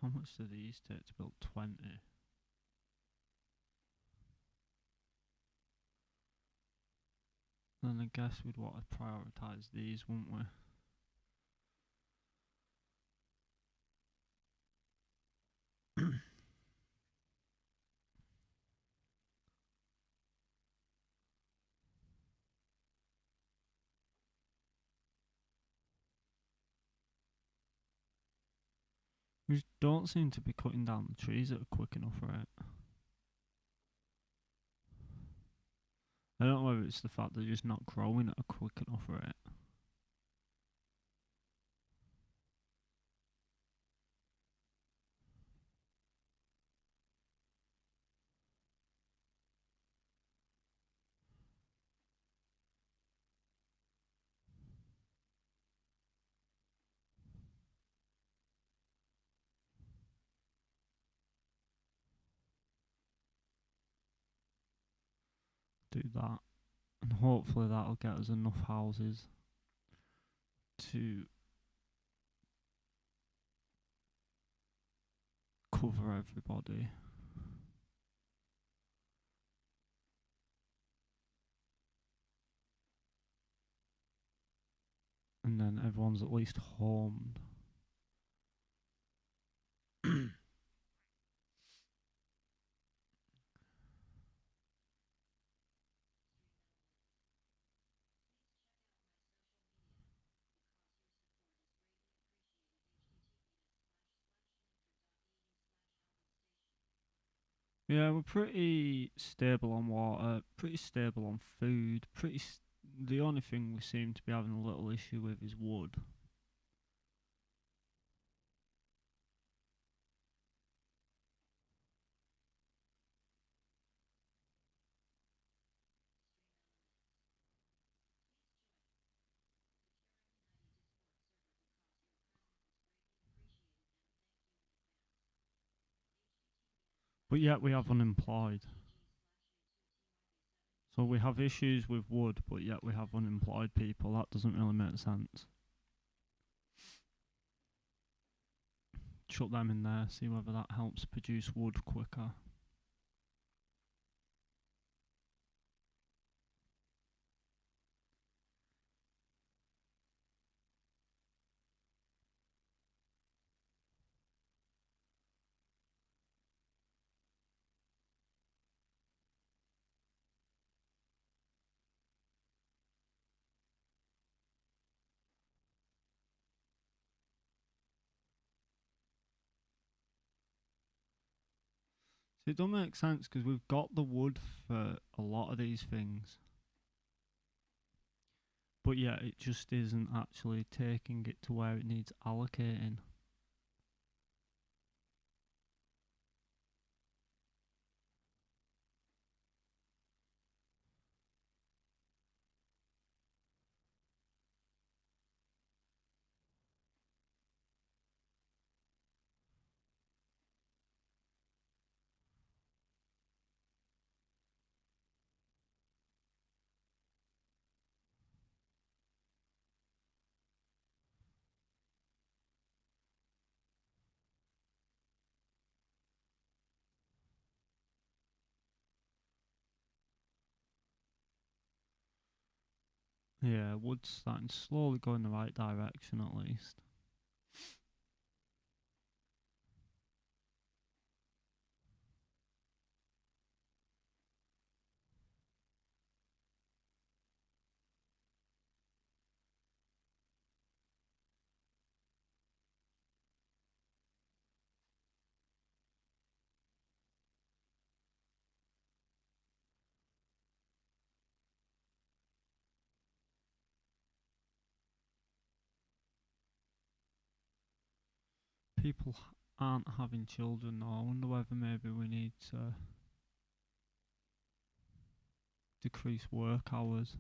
How much do these take to build 20? Then I guess we'd want to prioritise these, wouldn't we? We just don't seem to be cutting down the trees at a quick enough rate. I don't know whether it's the fact they're just not growing at a quick enough rate. Do that. And hopefully that'll get us enough houses to cover everybody. And then everyone's at least homed. Yeah, we're pretty stable on water, pretty stable on food, the only thing we seem to be having a little issue with is wood. But yet we have unemployed. So we have issues with wood, but yet we have unemployed people. That doesn't really make sense. Chuck them in there, see whether that helps produce wood quicker. So it don't make sense because we've got the wood for a lot of these things, but yeah, it just isn't actually taking it to where it needs allocating. Yeah, wood's starting to slowly go in the right direction at least. People aren't having children though. I wonder whether maybe we need to decrease work hours.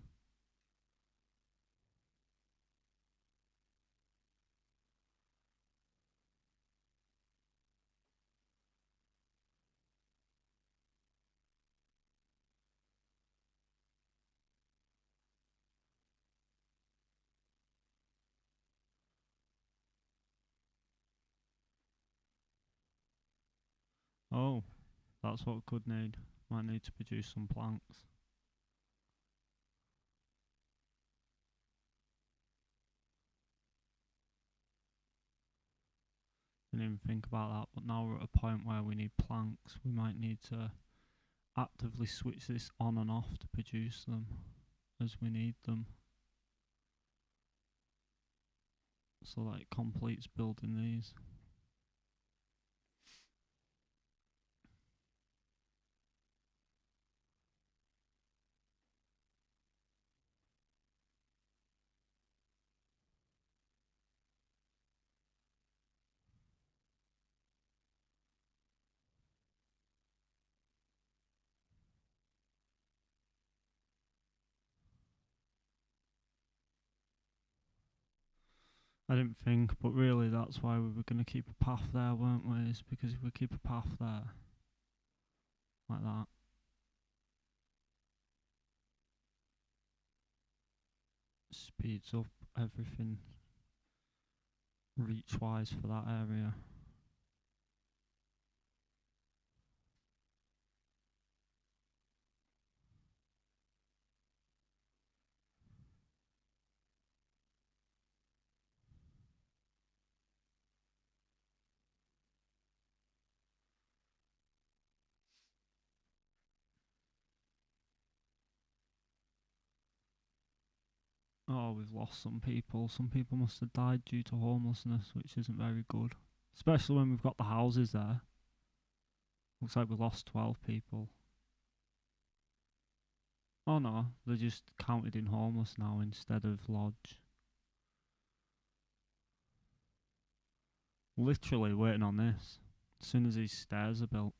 Oh, that's what we could need. Might need to produce some planks. Didn't even think about that, but now we're at a point where we need planks. We might need to actively switch this on and off to produce them as we need them. So that it completes building these. I didn't think, but really that's why we were going to keep a path there, weren't we? It's because if we keep a path there, like that, speeds up everything reach wise for that area. Oh, we've lost some people. Some people must have died due to homelessness, which isn't very good. Especially when we've got the houses there. Looks like we lost 12 people. Oh no, they're just counted in homeless now instead of lodge. Literally waiting on this. As soon as these stairs are built.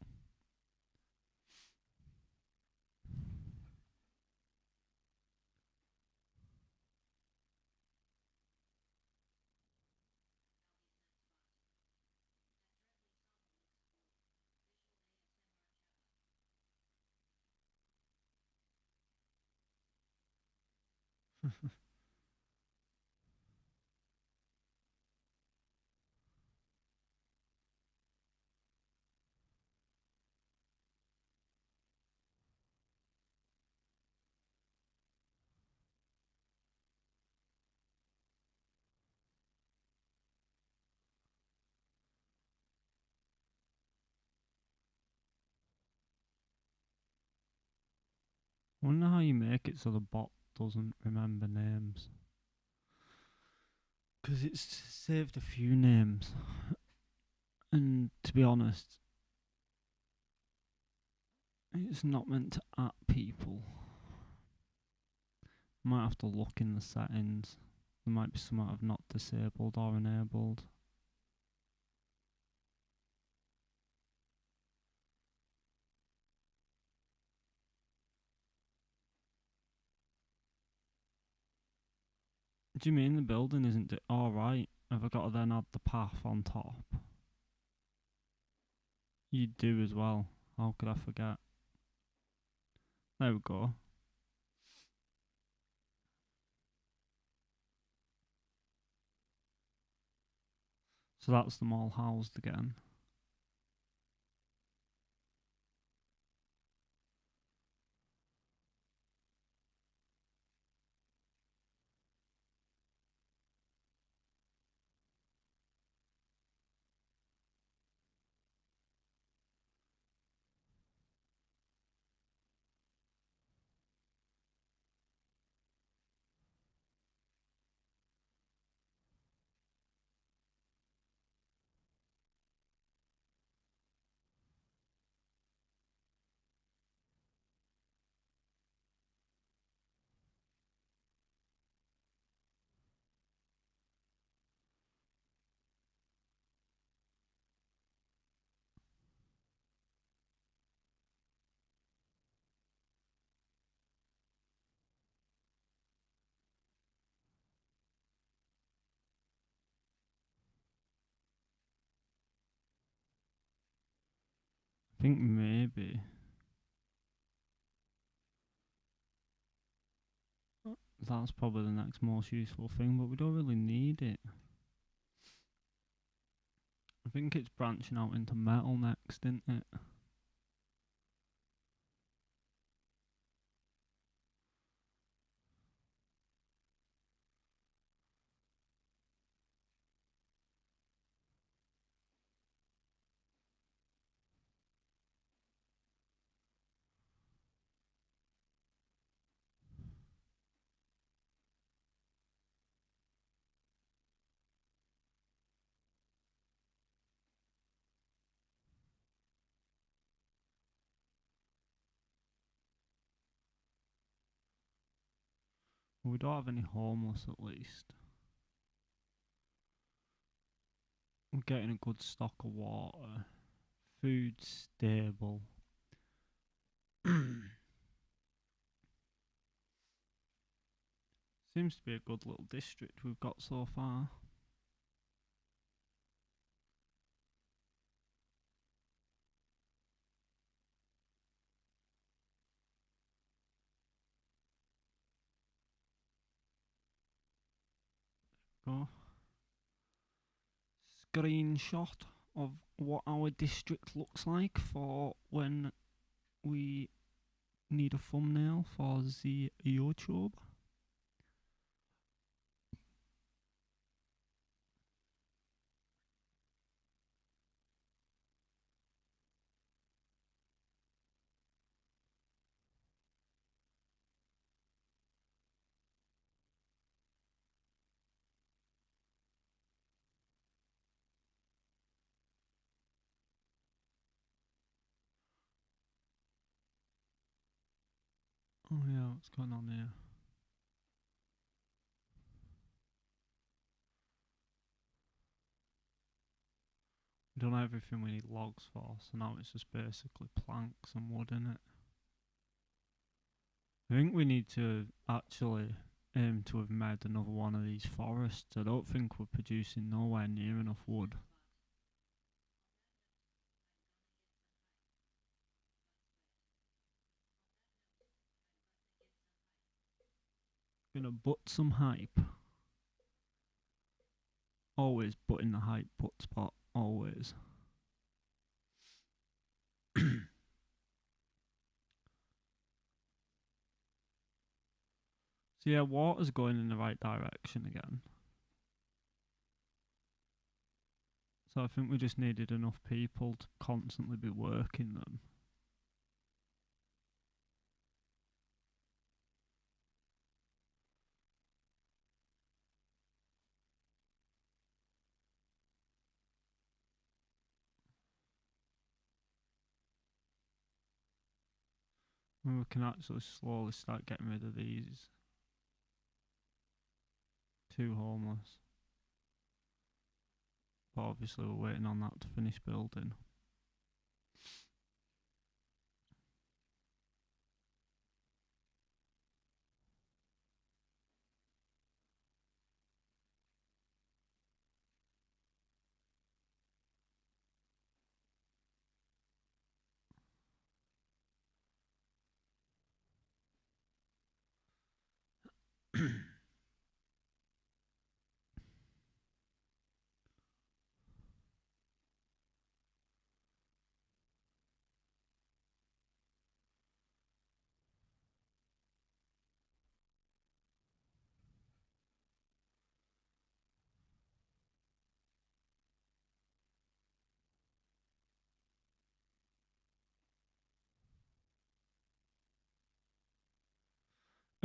I wonder how you make it so the bot doesn't remember names. Because it's saved a few names. And to be honest, It's not meant to at people. Might have to look in the settings. There might be something I've not disabled or enabled. Do you mean the building isn't alright? Have I got to then add the path on top? You do as well. How could I forget? There we go. So that's them all housed again. I think maybe that's probably the next most useful thing, but we don't really need it. I think it's branching out into metal next, isn't it? Well, we don't have any homeless at least. We're getting a good stock of water. Food stable. Seems to be a good little district we've got so far. Go. Screenshot of what our district looks like for when we need a thumbnail for the YouTube. Oh yeah, what's going on here? We've done everything we need logs for, so now it's just basically planks and wood in it. I think we need to actually aim to have made another one of these forests. I don't think we're producing nowhere near enough wood. Gonna butt some hype. Always butting the hype butt spot. Always. So yeah, water's going in the right direction again. So I think we just needed enough people to constantly be working them. We can actually slowly start getting rid of these two homeless. But obviously we're waiting on that to finish building.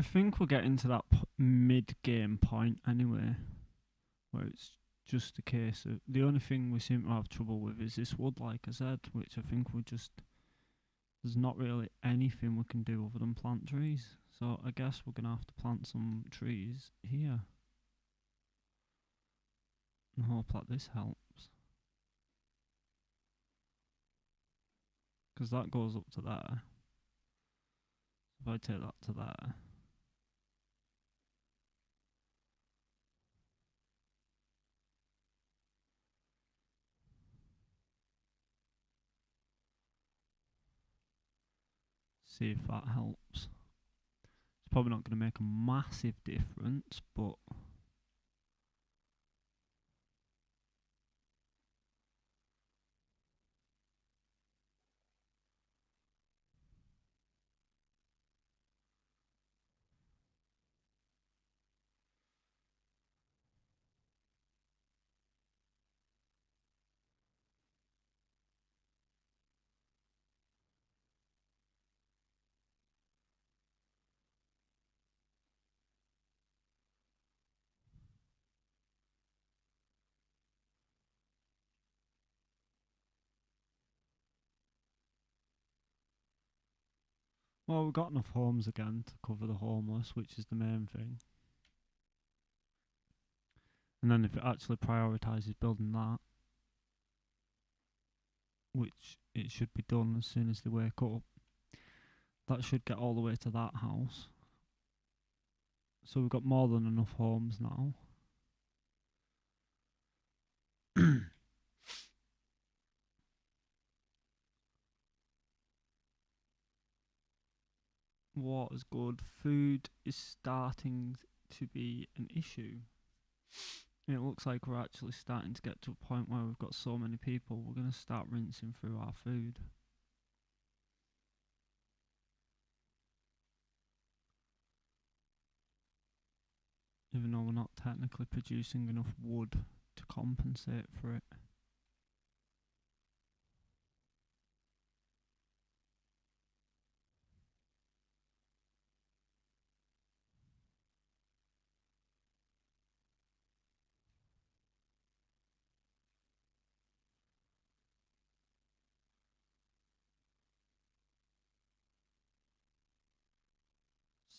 I think we're getting to that mid-game point anyway, where it's just a case of the only thing we seem to have trouble with is this wood, like I said, which I think there's not really anything we can do other than plant trees. So I guess we're gonna have to plant some trees here and hope that this helps. Because that goes up to there. If I take that to there, see if that helps. It's probably not going to make a massive difference, but well, we've got enough homes again to cover the homeless, which is the main thing. And then if it actually prioritises building that, which it should be done as soon as they wake up, that should get all the way to that house. So we've got more than enough homes now. Water's good. Food is starting to be an issue. It looks like we're actually starting to get to a point where we've got so many people, we're going to start rinsing through our food. Even though we're not technically producing enough wood to compensate for it.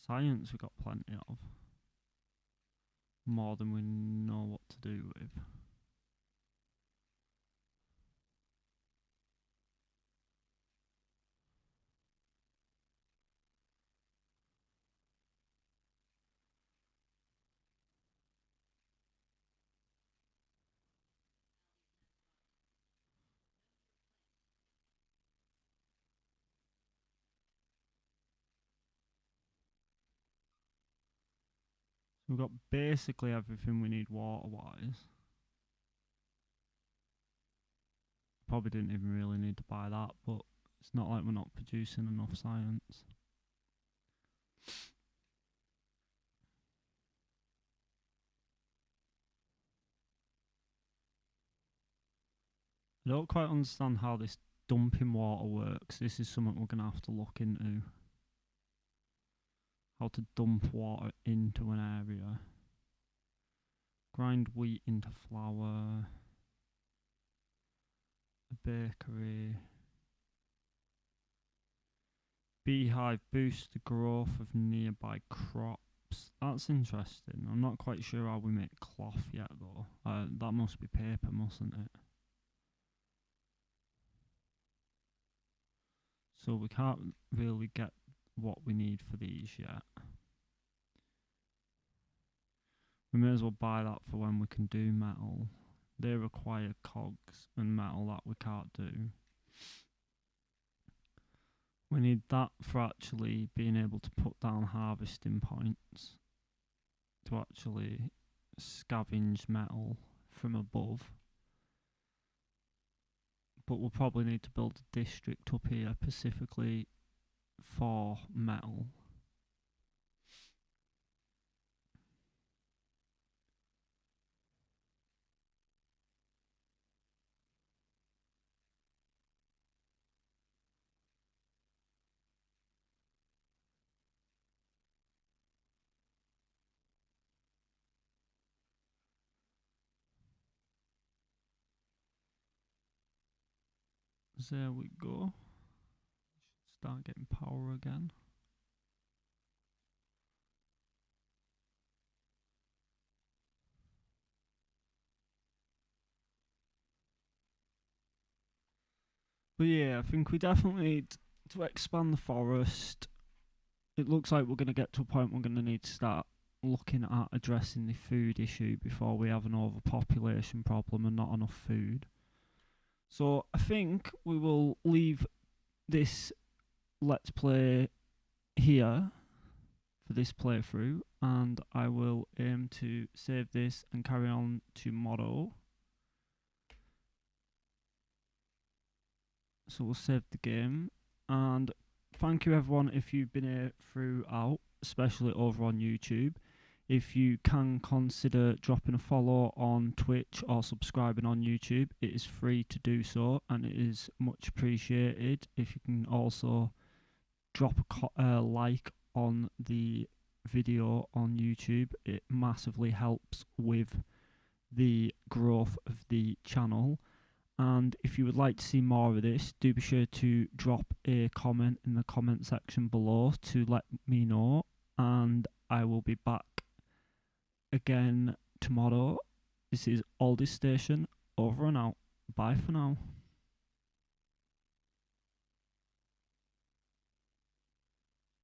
Science we've got plenty of. More than we know what to do with. We've got basically everything we need water-wise. Probably didn't even really need to buy that, but it's not like we're not producing enough science. I don't quite understand how this dumping water works. This is something we're going to have to look into. How to dump water into an area. Grind wheat into flour. A bakery. beehive boosts the growth of nearby crops. That's interesting. I'm not quite sure how we make cloth yet, though. That must be paper, mustn't it? So we can't really get what we need for these yet. We may as well buy that for when we can do metal. They require cogs and metal that we can't do. We need that for actually being able to put down harvesting points to actually scavenge metal from above. But we'll probably need to build a district up here specifically for metal. There we go. Start getting power again. But yeah, I think we definitely need to expand the forest. It looks like we're going to get to a point we're going to need to start looking at addressing the food issue before we have an overpopulation problem and not enough food. So I think we will leave this Let's Play here for this playthrough, and I will aim to save this and carry on tomorrow. So we'll save the game, and thank you everyone if you've been here throughout, especially over on YouTube. If you can consider dropping a follow on Twitch or subscribing on YouTube, it is free to do so and it is much appreciated. If you can also drop a like on the video on YouTube, it massively helps with the growth of the channel. And if you would like to see more of this, do be sure to drop a comment in the comment section below to let me know, and I will be back again tomorrow. This is Aldis Station, over and out. Bye for now.